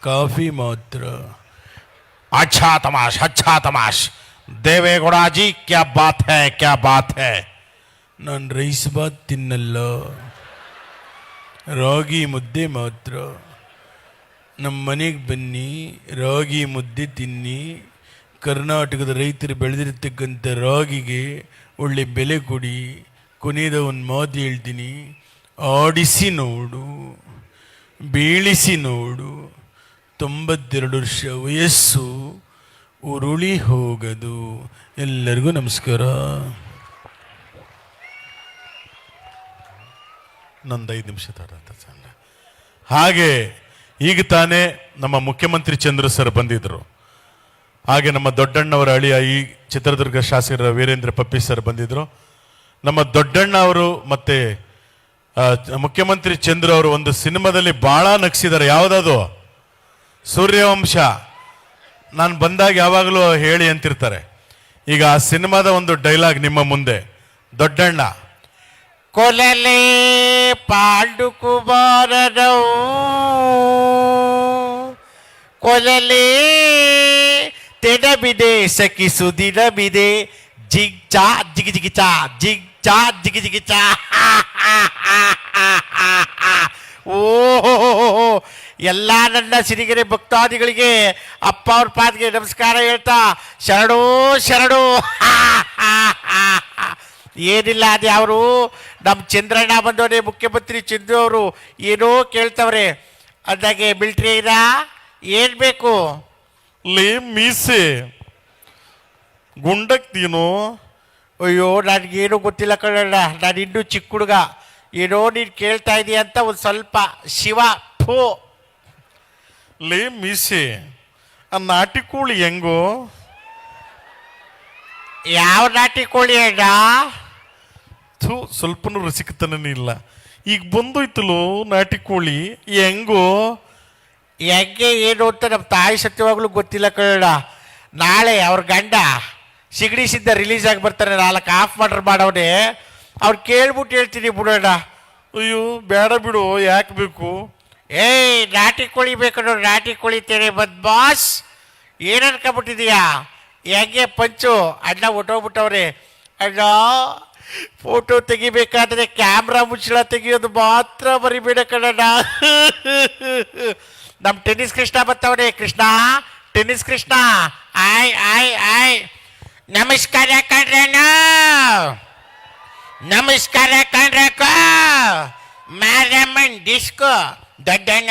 ಕಾಫಿ ಮಾತ್ರ. अच्छा तमाश. देवेगौड़ा जी क्या बात है, क्या बात है? ನಾನು ರೈಸ್ ಬಾತ್ ತಿನ್ನಲ್ಲ, ರಾಗಿ ಮುದ್ದೆ ಮಾತ್ರ. ನಮ್ಮ ಮನೆಗೆ ಬನ್ನಿ, ರಾಗಿ ಮುದ್ದೆ ತಿನ್ನಿ. ಕರ್ನಾಟಕದ ರೈತರು ಬೆಳೆದಿರ್ತಕ್ಕಂಥ ರಾಗಿಗೆ ಒಳ್ಳೆ ಬೆಲೆ ಕೊಡಿ. ಕೊನೆಯದ ಒಂದು ಮಾತು ಹೇಳ್ತೀನಿ, ಆಡಿಸಿ ನೋಡು, ಬೀಳಿಸಿ ನೋಡು. 92 ವರ್ಷ ವಯಸ್ಸು ಉರುಳಿ ಹೋಗದು. ಎಲ್ಲರಿಗೂ ನಮಸ್ಕಾರ. ನಂದು 5 ನಿಮಿಷ ಹಾಗೆ ಈಗ ತಾನೇ ನಮ್ಮ ಮುಖ್ಯಮಂತ್ರಿ ಚಂದ್ರ ಸರ್ ಬಂದಿದ್ದರು. ಹಾಗೆ ನಮ್ಮ ದೊಡ್ಡಣ್ಣವರ ಅಳಿಯ ಈ ಚಿತ್ರದುರ್ಗ ಶಾಸಕರ ವೀರೇಂದ್ರ ಪಪ್ಪಿ ಸರ್ ಬಂದಿದ್ದರು. ನಮ್ಮ ದೊಡ್ಡಣ್ಣ ಅವರು ಮತ್ತೆ ಮುಖ್ಯಮಂತ್ರಿ ಚಂದ್ರ ಅವರು ಒಂದು ಸಿನಿಮಾದಲ್ಲಿ ಬಹಳ ನಗಿಸಿದ್ದಾರೆ. ಯಾವುದದು? ಸೂರ್ಯವಂಶ. ನಾನು ಬಂದಾಗ ಯಾವಾಗಲೂ ಹೇಳಿ ಅಂತಿರ್ತಾರೆ. ಈಗ ಆ ಸಿನಿಮಾದ ಒಂದು ಡೈಲಾಗ್ ನಿಮ್ಮ ಮುಂದೆ. ದೊಡ್ಡಣ್ಣ ಕೊಲಲೆ ಪಾಂಡು ಕುಮಾರನವು ಕೊಲಲೆ ತೆಡಬಿದೆ ಸಖಿಸು ದಿನಬಿದೆ ಜಿಗ್ ಚಾ ಜಿಗಿ ಜಿಗಿ ಚಾ ಜಿಗ್ ಚಾ ಜಿಗಿ ಜಿಗಿ ಚಾ. ಓಹೋ, ಎಲ್ಲ ನನ್ನ ಸಿರಿಗೆರೆ ಭಕ್ತಾದಿಗಳಿಗೆ ಅಪ್ಪ ಅವ್ರ ಪಾದಿಗೆ ನಮಸ್ಕಾರ ಹೇಳ್ತಾ ಶರಣು ಶರಣು. ಏನಿಲ್ಲ, ಅದೇ ಅವರು ನಮ್ಮ ಚಂದ್ರಣ್ಣ ಬಂದವರೇ, ಮುಖ್ಯಮಂತ್ರಿ ಚಂದ್ರು ಅವರು ಏನೋ ಕೇಳ್ತವ್ರೆ. ಅಂದಾಗೆ ಮಿಲ್ಟ್ರಿ ಏನು ಬೇಕು? ಲೇ ಮೀಸೆ ಗುಂಡಕ್ತೀನು. ಅಯ್ಯೋ, ನನಗೇನು ಗೊತ್ತಿಲ್ಲ ಕಣಣ್ಣ, ನಾನು ಇನ್ನೂ ಚಿಕ್ಕ ಹುಡುಗ. ಏನೋ ನೀನು ಕೇಳ್ತಾ ಇದೀಯ ಅಂತ ಒಂದು ಸ್ವಲ್ಪ ಶಿವ ಫೋ. ಲೇ ಮೀಸೆ, ಆ ನಾಟಿ ಕೋಳಿ ಹೆಂಗೋ? ಯಾವ ನಾಟಿ ಕೋಳಿ ಅಣ್ಣ? ಸ್ವಲ್ಪನೂ ರಸಿಕತನೇ ಇಲ್ಲ. ಈಗ ಬಂದೋಯ್ತಲೋ ನಾಟಿ ಕೋಳಿ, ಹೆಂಗೋ? ಹೆಂಗೆ ಏನು ಅಂತ ನಮ್ಮ ತಾಯಿ ಸತ್ಯವಾಗ್ಲೂ ಗೊತ್ತಿಲ್ಲ ಕಣ. ನಾಳೆ ಅವ್ರ ಗಂಡ ಸಿಗಡಿ ಸಿದ್ಧ ರಿಲೀಸ್ ಆಗಿ ಬರ್ತಾರೆ, 4 ಹಾಫ್ ಮರ್ಡರ್ ಮಾಡವನೆ. ಅವ್ರು ಕೇಳ್ಬಿಟ್ಟು ಹೇಳ್ತೀನಿ ಬಿಡೋಣ. ಅಯ್ಯೋ ಬೇಡ ಬಿಡು, ಯಾಕೆ ಬೇಕು? ಏಯ್, ನಾಟಿ ಕೋಳಿ ಬೇಕು ನೋಡಿ, ನಾಟಿ ಕೋಳಿ ತೇರೆ ಬಂದ್ ಬಾಸ್. ಏನು ಅನ್ಕೊಂಬಿಟ್ಟಿದೀಯಾ? ಹೆಂಗೆ ಪಂಚು ಅಣ್ಣ ಹೊಟ್ಟೋಗ್ಬಿಟ್ಟವ್ರೆ. ಅಣ್ಣ, ಫೋಟೋ ತೆಗಿಬೇಕಾದ್ರೆ ಕ್ಯಾಮ್ರಾ ಮುಚ್ಚಳ ತೆಗಿಯೋದು ಮಾತ್ರ ಬರಿಬೇಡ ಕಣಣ್ಣ. ನಮ್ಮ ಟೆನ್ನಿಸ್ ಕೃಷ್ಣ ಬರ್ತಾವ್ರೆ. ಕೃಷ್ಣ, ಟೆನ್ನಿಸ್ ಕೃಷ್ಣ, ಆಯ್ ಆಯ್ ಆಯ್. ನಮಸ್ಕಾರ ಕಣ್ರಣ್ಣ, ನಮಸ್ಕಾರ ಕಣ್ರಕ್ಕ. ಮಾರಮ್ಮನ್ ಡಿಸ್ಕೋ. ದೊಡ್ಡಣ್ಣ,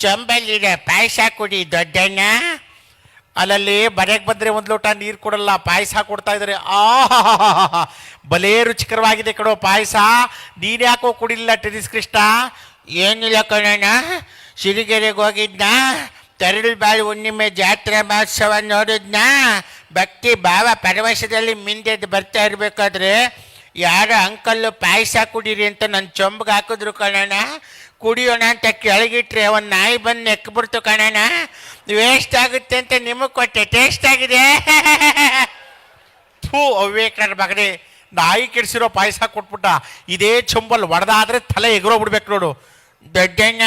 ಚಂಬಲ್ಲಿರ ಪಾಯಸ ಕೊಡಿ ದೊಡ್ಡಣ್ಣ. ಅಲ್ಲಲ್ಲಿ ಮನೆಗೆ ಬಂದರೆ 1 ಲೋಟ ನೀರು ಕೊಡಲ್ಲ, ಪಾಯಸ ಕೊಡ್ತಾ ಇದ್ದಾರೆ. ಬಲೇ ರುಚಿಕರವಾಗಿದೆ ಕಣೋ ಪಾಯಸ. ನೀನು ಯಾಕೋ ಕುಡಿಲಿಲ್ಲ ಟೆನ್ನಿಸ್ ಕೃಷ್ಣ? ಏನಿಲ್ಲ ಕಣಣ್ಣ, ಸಿರಿಗೆರೆಗೆ ಹೋಗಿದ್ನ, ತರಳುಬಾಳು ಹುಣ್ಣಿಮೆ ಜಾತ್ರಾ ಮಹೋತ್ಸವ ನೋಡಿದ್ನ. ಭಕ್ತಿ ಭಾವ ಪರವಶದಲ್ಲಿ ಮಿಂದೆದ್ದು ಬರ್ತಾ ಇರಬೇಕಾದ್ರೆ ಯಾರೋ ಅಂಕಲ್ಲು ಪಾಯಸ ಕುಡೀರಿ ಅಂತ ನನ್ನ ಚೊಂಬಗೆ ಹಾಕಿದ್ರು ಕಣಣ್ಣ. ಕುಡಿಯೋಣ ಅಂತ ಕೆಳಗಿಟ್ರೆ ಒಂದು ನಾಯಿ ಬಂದು ನೆಕ್ಬಿಡ್ತು ಕಣಣ್ಣ. ವೇಸ್ಟ್ ಆಗುತ್ತೆ ಅಂತ ನಿಮಗೆ ಕೊಟ್ಟೆ, ಟೇಸ್ಟ್ ಆಗಿದೆ. ಥೂ ಅವ್ವೇಕರ ಮಗನೇ, ನಾಯಿ ಕೆಡಿಸಿರೋ ಪಾಯಸ ಕೊಟ್ಬಿಟ್ಟ. ಇದೇ ಚೊಂಬಲ್ಲಿ ಒಡೆದಾದ್ರೆ ತಲೆ ಎಗರೋಗ್ಬಿಡ್ಬೇಕು ನೋಡು. ದೊಡ್ಡಣ್ಣ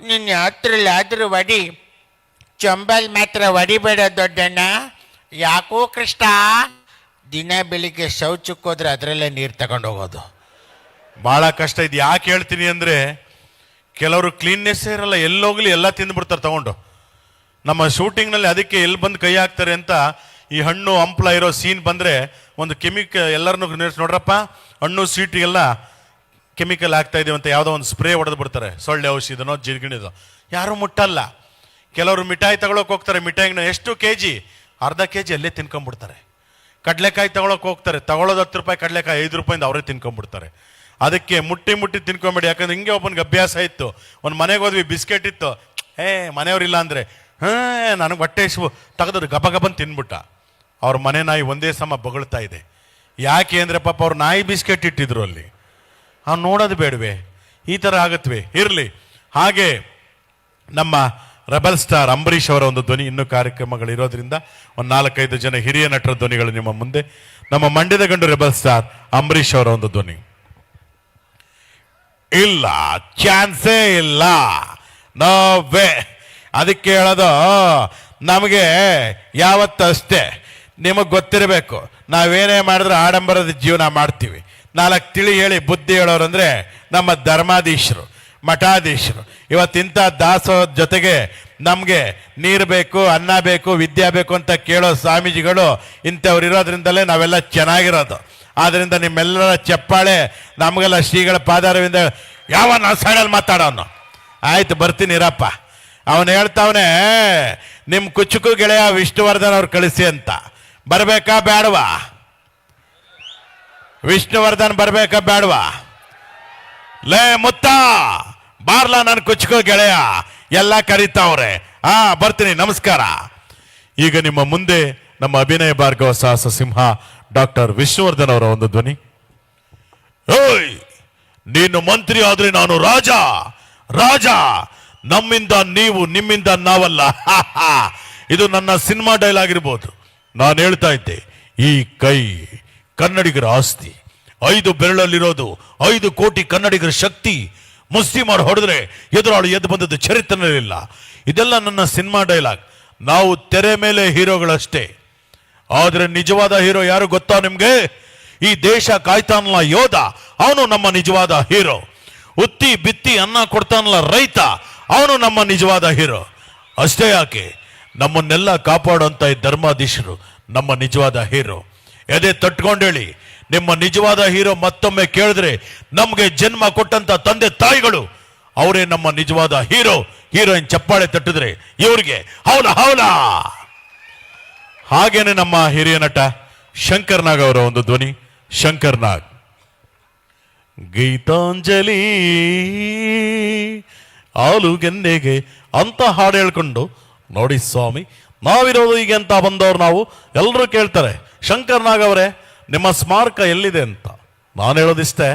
ನಿನ್ನ ಹತ್ರಲ್ಲಾದ್ರೂ ಒಡಿ, ಚೊಂಬಲ್ ಮಾತ್ರ ಒಡಿಬೇಡ ದೊಡ್ಡಣ್ಣ. ಯಾಕೋ ಕೃಷ್ಣ, ದಿನ ಬೆಳಿಗ್ಗೆ ಶೌಚಕ್ಕೆ ಹೋದ್ರೆ ಅದರಲ್ಲೇ ನೀರು ತಗೊಂಡು ಹೋಗೋದು ಭಾಳ ಕಷ್ಟ. ಇದು ಯಾಕೆ ಹೇಳ್ತೀನಿ ಅಂದರೆ, ಕೆಲವರು ಕ್ಲೀನ್ನೆಸ್ಸೇ ಇರಲ್ಲ, ಎಲ್ಲೋಗ್ಲಿ ಎಲ್ಲ ತಿಂದುಬಿಡ್ತಾರೆ ತಗೊಂಡು. ನಮ್ಮ ಶೂಟಿಂಗ್ನಲ್ಲಿ ಅದಕ್ಕೆ ಎಲ್ಲಿ ಬಂದು ಕೈ ಹಾಕ್ತಾರೆ ಅಂತ, ಈ ಹಣ್ಣು ಹಂಪ್ಲ ಇರೋ ಸೀನ್ ಬಂದರೆ ಒಂದು ಎಲ್ಲರನ್ನೂ ನೋಡ್ರಪ್ಪ, ಹಣ್ಣು ಸ್ವೀಟಿಗೆಲ್ಲ ಕೆಮಿಕಲ್ ಹಾಕ್ತಾ ಇದೀವಿ ಅಂತ ಯಾವುದೋ ಒಂದು ಸ್ಪ್ರೇ ಹೊಡೆದು ಬಿಡ್ತಾರೆ, ಸೊಳ್ಳೆ ಔಷಧಿನೋ ಜಿಗಿಣಿದೋ. ಯಾರೂ ಮುಟ್ಟಲ್ಲ. ಕೆಲವರು ಮಿಠಾಯಿ ತಗೊಳಕ್ಕೆ ಹೋಗ್ತಾರೆ, ಮಿಠಾಯಿನ ಎಷ್ಟು KG, ಅರ್ಧ KG ಅಲ್ಲೇ ತಿನ್ಕೊಂಡ್ಬಿಡ್ತಾರೆ. ಕಡಲೆಕಾಯಿ ತಗೊಳಕ್ಕೆ ಹೋಗ್ತಾರೆ, ತಗೊಳ್ಳೋದು 10 ರೂಪಾಯಿ, ಕಡಲೆಕಾಯಿ 5 ರೂಪಾಯಿಂದ ಅವರೇ ತಿನ್ಕೊಂಡ್ಬಿಡ್ತಾರೆ. ಅದಕ್ಕೆ ಮುಟ್ಟಿ ತಿನ್ಕೊಂಬೇಡಿ. ಯಾಕಂದ್ರೆ ಹಿಂಗೆ ಒಬ್ಬನಿಗೆ ಅಭ್ಯಾಸ ಇತ್ತು. ಒಂದು ಮನೆಗೆ ಹೋದ್ವಿ, ಬಿಸ್ಕೆಟ್ ಇತ್ತು, ಮನೆಯವ್ರಿಲ್ಲ ಅಂದರೆ ನನಗೆ ಹೊಟ್ಟೆ ತೆಗೆದು ಗಬಗಬನ್ ತಿನ್ಬಿಟ್ಟ. ಅವ್ರ ಮನೆ ನಾಯಿ ಒಂದೇ ಸಮ ಬೊಗಳ್ತಾ ಇದೆ. ಯಾಕೆ ಅಂದರೆ ಪಾಪ ಅವ್ರು ನಾಯಿ ಬಿಸ್ಕೆಟ್ ಇಟ್ಟಿದ್ರು ಅಲ್ಲಿ. ಅವ್ನು ನೋಡೋದು ಬೇಡವೆ, ಈ ಥರ ಆಗತ್ವೆ. ಇರಲಿ. ಹಾಗೆ ನಮ್ಮ ರೆಬಲ್ ಸ್ಟಾರ್ ಅಂಬರೀಷ್ ಅವರ ಒಂದು ಧ್ವನಿ, ಇನ್ನೂ ಕಾರ್ಯಕ್ರಮಗಳಿರೋದ್ರಿಂದ ಒಂದು 4-5 ಜನ ಹಿರಿಯ ನಟರ ಧ್ವನಿಗಳು ನಿಮ್ಮ ಮುಂದೆ. ನಮ್ಮ ಮಂಡ್ಯದ ಗಂಡು ರೆಬಲ್ ಸ್ಟಾರ್ ಅಂಬರೀಷ್ ಅವರ ಒಂದು ಧ್ವನಿ. ಇಲ್ಲ, ಚಾನ್ಸೇ ಇಲ್ಲ, ನೋ ವೇ. ಅದಕ್ಕೆ ಹೇಳೋದು, ನಮಗೆ ಯಾವತ್ತೂ ಅಷ್ಟೇ, ನಿಮಗೆ ಗೊತ್ತಿರಬೇಕು, ನಾವೇನೇ ಮಾಡಿದ್ರೆ ಆಡಂಬರದ ಜೀವನ ಮಾಡ್ತೀವಿ. 4 ತಿಳಿ ಹೇಳಿ ಬುದ್ಧಿ ಹೇಳೋರು ಅಂದರೆ ನಮ್ಮ ಧರ್ಮಾಧೀಶರು, ಮಠಾಧೀಶರು. ಇವತ್ತಿಂಥ ದಾಸೋಹದ ಜೊತೆಗೆ ನಮಗೆ ನೀರು ಬೇಕು, ಅನ್ನ ಬೇಕು, ವಿದ್ಯೆ ಬೇಕು ಅಂತ ಕೇಳೋ ಸ್ವಾಮೀಜಿಗಳು ಇಂಥವ್ರು ಇರೋದ್ರಿಂದಲೇ ನಾವೆಲ್ಲ ಚೆನ್ನಾಗಿರೋದು. ಆದ್ದರಿಂದ ನಿಮ್ಮೆಲ್ಲರ ಚಪ್ಪಾಳೆ ನಮಗೆಲ್ಲ ಶ್ರೀಗಳ ಪಾದಾರವಿಂದ. ಯಾವ ನಸಾಡಲ್ಲಿ ಮಾತಾಡೋನು? ಆಯ್ತು, ಬರ್ತೀನಿ ಇರಪ್ಪ. ಅವನು ಹೇಳ್ತಾವನೆ, ನಿಮ್ಮ ಕುಚುಕು ಗೆಳೆಯ ವಿಷ್ಣುವರ್ಧನ್ ಅವ್ರು ಕಳಿಸಿ ಅಂತ. ಬರಬೇಕಾ ಬೇಡವಾ? ವಿಷ್ಣುವರ್ಧನ್ ಬರಬೇಕಾ ಬೇಡವಾ? ಲೇ ಮುತ್ತ, ಬಾರ್ಲಾ ನನ್ನ ಕುಚುಕು ಗೆಳೆಯ, ಎಲ್ಲ ಕರೀತಾವ್ರೆ. ಬರ್ತೀನಿ, ನಮಸ್ಕಾರ. ಈಗ ನಿಮ್ಮ ಮುಂದೆ ನಮ್ಮ ಅಭಿನಯ ಭಾರ್ಗವ ಸಾಹಸ ಸಿಂಹ ಡಾಕ್ಟರ್ ವಿಷ್ಣುವರ್ಧನ್ ಅವರ ಒಂದು ಧ್ವನಿ. ಓಯ್, ನೀನು ಮಂತ್ರಿ ಆದ್ರೆ ನಾನು ರಾಜ, ರಾಜ. ನಮ್ಮಿಂದ ನೀವು, ನಿಮ್ಮಿಂದ ನಾವಲ್ಲ. ಇದು ನನ್ನ ಸಿನಿಮಾ ಡೈಲಾಗ್ ಇರ್ಬೋದು. ನಾನು ಹೇಳ್ತಾ ಇದ್ದೆ, ಈ ಕೈ ಕನ್ನಡಿಗರ ಆಸ್ತಿ, 5 ಬೆರಳಲ್ಲಿರೋದು 5 ಕೋಟಿ ಕನ್ನಡಿಗರ ಶಕ್ತಿ. ಮುಸ್ತಿ ಮಾಡಿ ಹೊಡೆದ್ರೆ ಎದುರಾಳು ಎದ್ದು ಬಂದದ್ದು ಚರಿತ್ರೆಯಲ್ಲಿಲ್ಲ. ಇದೆಲ್ಲ ನನ್ನ ಸಿನಿಮಾ ಡೈಲಾಗ್. ನಾವು ತೆರೆ ಮೇಲೆ ಹೀರೋಗಳಷ್ಟೇ, ಆದ್ರೆ ನಿಜವಾದ ಹೀರೋ ಯಾರು ಗೊತ್ತಾ ನಿಮ್ಗೆ? ಈ ದೇಶ ಕಾಯ್ತಾನಲ್ಲ ಯೋಧ, ಅವನು ನಮ್ಮ ನಿಜವಾದ ಹೀರೋ. ಉತ್ತಿ ಬಿತ್ತಿ ಅನ್ನ ಕೊಡ್ತಾನಲ್ಲ ರೈತ, ಅವನು ನಮ್ಮ ನಿಜವಾದ ಹೀರೋ. ಅಷ್ಟೇ ಯಾಕೆ, ನಮ್ಮನ್ನೆಲ್ಲ ಕಾಪಾಡುವಂತ ಈ ಧರ್ಮಾಧೀಶರು ನಮ್ಮ ನಿಜವಾದ ಹೀರೋ. ಎದೆ ತಟ್ಕೊಂಡೇಳಿ, ನಿಮ್ಮ ನಿಜವಾದ ಹೀರೋ ಮತ್ತೊಮ್ಮೆ ಕೇಳಿದ್ರೆ ನಮ್ಗೆ ಜನ್ಮ ಕೊಟ್ಟಂತ ತಂದೆ ತಾಯಿಗಳು ಅವರೇ ನಮ್ಮ ನಿಜವಾದ ಹೀರೋ. ಹೀರೋಯಿನ್ ಚಪ್ಪಾಳೆ ತಟ್ಟಿದ್ರೆ ಇವ್ರಿಗೆ ಹೌಲ ಹೌಲ. ಹಾಗೇನೆ ನಮ್ಮ ಹಿರಿಯ ನಟ ಶಂಕರ್ ನಾಗ್ ಅವರ ಒಂದು ಧ್ವನಿ. ಶಂಕರ್ ನಾಗ್. ಗೀತಾಂಜಲಿ ಆಲೂಗೆನ್ನೆಗೆ ಅಂತ ಹಾಡು ಹೇಳ್ಕೊಂಡು, ನೋಡಿ ಸ್ವಾಮಿ, ನಾವಿರೋದು ಹೀಗೆ ಅಂತ ಬಂದವ್ರು ನಾವು. ಎಲ್ಲರೂ ಕೇಳ್ತಾರೆ, ಶಂಕರ್ ನಾಗ್ ಅವರೇ ನಿಮ್ಮ ಸ್ಮಾರಕ ಎಲ್ಲಿದೆ ಅಂತ. ನಾನು ಹೇಳೋದಿಷ್ಟೇ,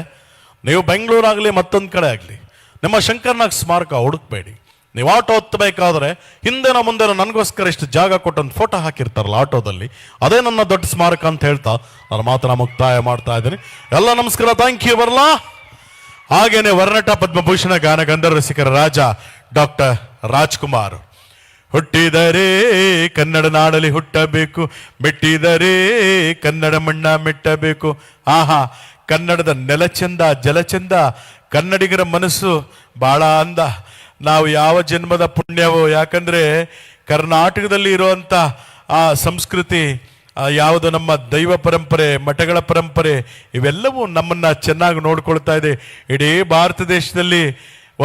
ನೀವು ಬೆಂಗಳೂರಾಗಲಿ ಮತ್ತೊಂದು ಕಡೆ ಆಗಲಿ ನಿಮ್ಮ ಶಂಕರ್ ನಾಗ್ ಸ್ಮಾರಕ ಹುಡುಕ್ಬೇಡಿ. ನೀವು ಆಟೋ ಹತ್ತಬೇಕಾದ್ರೆ ಹಿಂದೆನ ಮುಂದೆನ ನನಗೋಸ್ಕರ ಇಷ್ಟು ಜಾಗ ಕೊಟ್ಟೊಂದು ಫೋಟೋ ಹಾಕಿರ್ತಾರಲ್ಲ ಆಟೋದಲ್ಲಿ, ಅದೇ ನನ್ನ ದೊಡ್ಡ ಸ್ಮಾರಕ ಅಂತ ಹೇಳ್ತಾ ನಾನು ಮಾತನ್ನ ಮುಕ್ತಾಯ ಮಾಡ್ತಾ ಇದ್ದೀನಿ. ಎಲ್ಲ ನಮಸ್ಕಾರ, ಥ್ಯಾಂಕ್ ಯು, ಬರಲಾ. ಹಾಗೇನೆ ವರ್ನಟ ಪದ್ಮಭೂಷಣ ಗಾನ ಗಂಧರ್ವ ರಸಿಕರ ರಾಜ ಡಾಕ್ಟರ್ ರಾಜ್ಕುಮಾರ್. ಹುಟ್ಟಿದರೆ ಕನ್ನಡ ನಾಡಲ್ಲಿ ಹುಟ್ಟಬೇಕು, ಮೆಟ್ಟಿದರೆ ಕನ್ನಡ ಮಣ್ಣ ಮೆಟ್ಟಬೇಕು. ಆಹಾ, ಕನ್ನಡದ ನೆಲ ಚಂದ, ಜಲ ಚಂದ, ಕನ್ನಡಿಗರ ಮನಸ್ಸು ಬಹಳ ಅಂದ. ನಾವು ಯಾವ ಜನ್ಮದ ಪುಣ್ಯವೋ, ಯಾಕಂದ್ರೆ ಕರ್ನಾಟಕದಲ್ಲಿ ಇರುವಂತ ಆ ಸಂಸ್ಕೃತಿ, ಯಾವುದು ನಮ್ಮ ದೈವ ಪರಂಪರೆ, ಮಠಗಳ ಪರಂಪರೆ, ಇವೆಲ್ಲವೂ ನಮ್ಮನ್ನ ಚೆನ್ನಾಗಿ ನೋಡ್ಕೊಳ್ತಾ ಇದೆ. ಇಡೀ ಭಾರತ ದೇಶದಲ್ಲಿ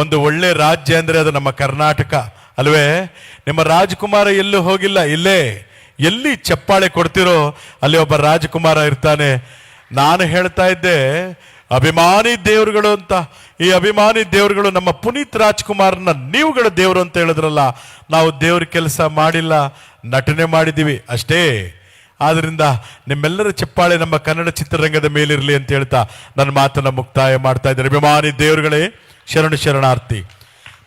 ಒಂದು ಒಳ್ಳೆ ರಾಜ್ಯ ಅಂದ್ರೆ ಅದು ನಮ್ಮ ಕರ್ನಾಟಕ ಅಲ್ವೇ? ನಿಮ್ಮ ರಾಜಕುಮಾರ ಎಲ್ಲೂ ಹೋಗಿಲ್ಲ, ಇಲ್ಲೇ ಎಲ್ಲಿ ಚಪ್ಪಾಳೆ ಕೊಡ್ತಿರೋ ಅಲ್ಲಿ ಒಬ್ಬ ರಾಜಕುಮಾರ ಇರ್ತಾನೆ. ನಾನು ಹೇಳ್ತಾ ಇದ್ದೆ ಅಭಿಮಾನಿ ದೇವರುಗಳು ಅಂತ. ಈ ಅಭಿಮಾನಿ ದೇವರುಗಳು ನಮ್ಮ ಪುನೀತ್ ರಾಜ್ಕುಮಾರ್ನ ನೀವುಗಳ ದೇವರು ಅಂತ ಹೇಳಿದ್ರಲ್ಲ. ನಾವು ದೇವ್ರ ಕೆಲಸ ಮಾಡಿಲ್ಲ, ನಟನೆ ಮಾಡಿದ್ದೀವಿ ಅಷ್ಟೇ. ಆದ್ರಿಂದ ನಿಮ್ಮೆಲ್ಲರ ಚಪ್ಪಾಳೆ ನಮ್ಮ ಕನ್ನಡ ಚಿತ್ರರಂಗದ ಮೇಲಿರಲಿ ಅಂತ ಹೇಳ್ತಾ ನನ್ನ ಮಾತನ್ನ ಮುಕ್ತಾಯ ಮಾಡ್ತಾ ಇದ್ದಾರೆ. ಅಭಿಮಾನಿ ದೇವರುಗಳೇ, ಶರಣಾರ್ಥಿ.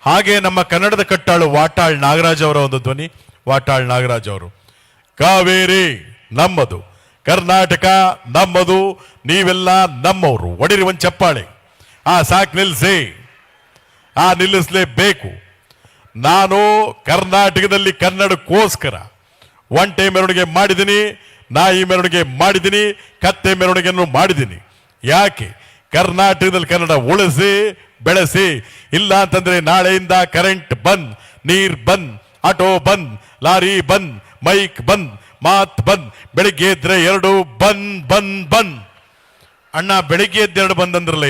ಹಾಗೆ ನಮ್ಮ ಕನ್ನಡದ ಕಟ್ಟಾಳು ವಾಟಾಳ್ ನಾಗರಾಜ್ ಅವರ ಒಂದು ಧ್ವನಿ. ವಾಟಾಳ್ ನಾಗರಾಜ್ ಅವರು, ಕಾವೇರಿ ನಮ್ಮದು, ಕರ್ನಾಟಕ ನಮ್ಮದು, ನೀವೆಲ್ಲ ನಮ್ಮವರು, ಒಡಿರಿ ಒಂದು ಚಪ್ಪಾಳೆ. ಸಾಕು, ನಿಲ್ಲಿಸಲೇಬೇಕು. ನಾನು ಕರ್ನಾಟಕದಲ್ಲಿ ಕನ್ನಡಕ್ಕೋಸ್ಕರ ಒಂಟೆ ಮೆರವಣಿಗೆ ಮಾಡಿದ್ದೀನಿ, ನಾಯಿ ಮೆರವಣಿಗೆ ಮಾಡಿದ್ದೀನಿ, ಕತ್ತೆ ಮೆರವಣಿಗೆಯನ್ನು ಮಾಡಿದ್ದೀನಿ. ಯಾಕೆ? ಕರ್ನಾಟಕದಲ್ಲಿ ಕನ್ನಡ ಉಳಿಸಿ ಬೆಳೆಸಿ. ಇಲ್ಲ ಅಂತಂದ್ರೆ ನಾಳೆಯಿಂದ ಕರೆಂಟ್ ಬಂದ್, ನೀರ್ ಬಂದ್, ಆಟೋ ಬಂದ್, ಲಾರಿ ಬಂದ್, ಮೈಕ್ ಬಂದ್, ಮಾತ್ ಬಂದ್. ಬೆಳಿಗ್ಗೆ ಎದ್ರೆ 2 ಬಂದ್. ಅಣ್ಣ, ಬೆಳಿಗ್ಗೆ ಎದ್ದು 2 ಬಂದ್ ಅಂದ್ರಲ್ಲ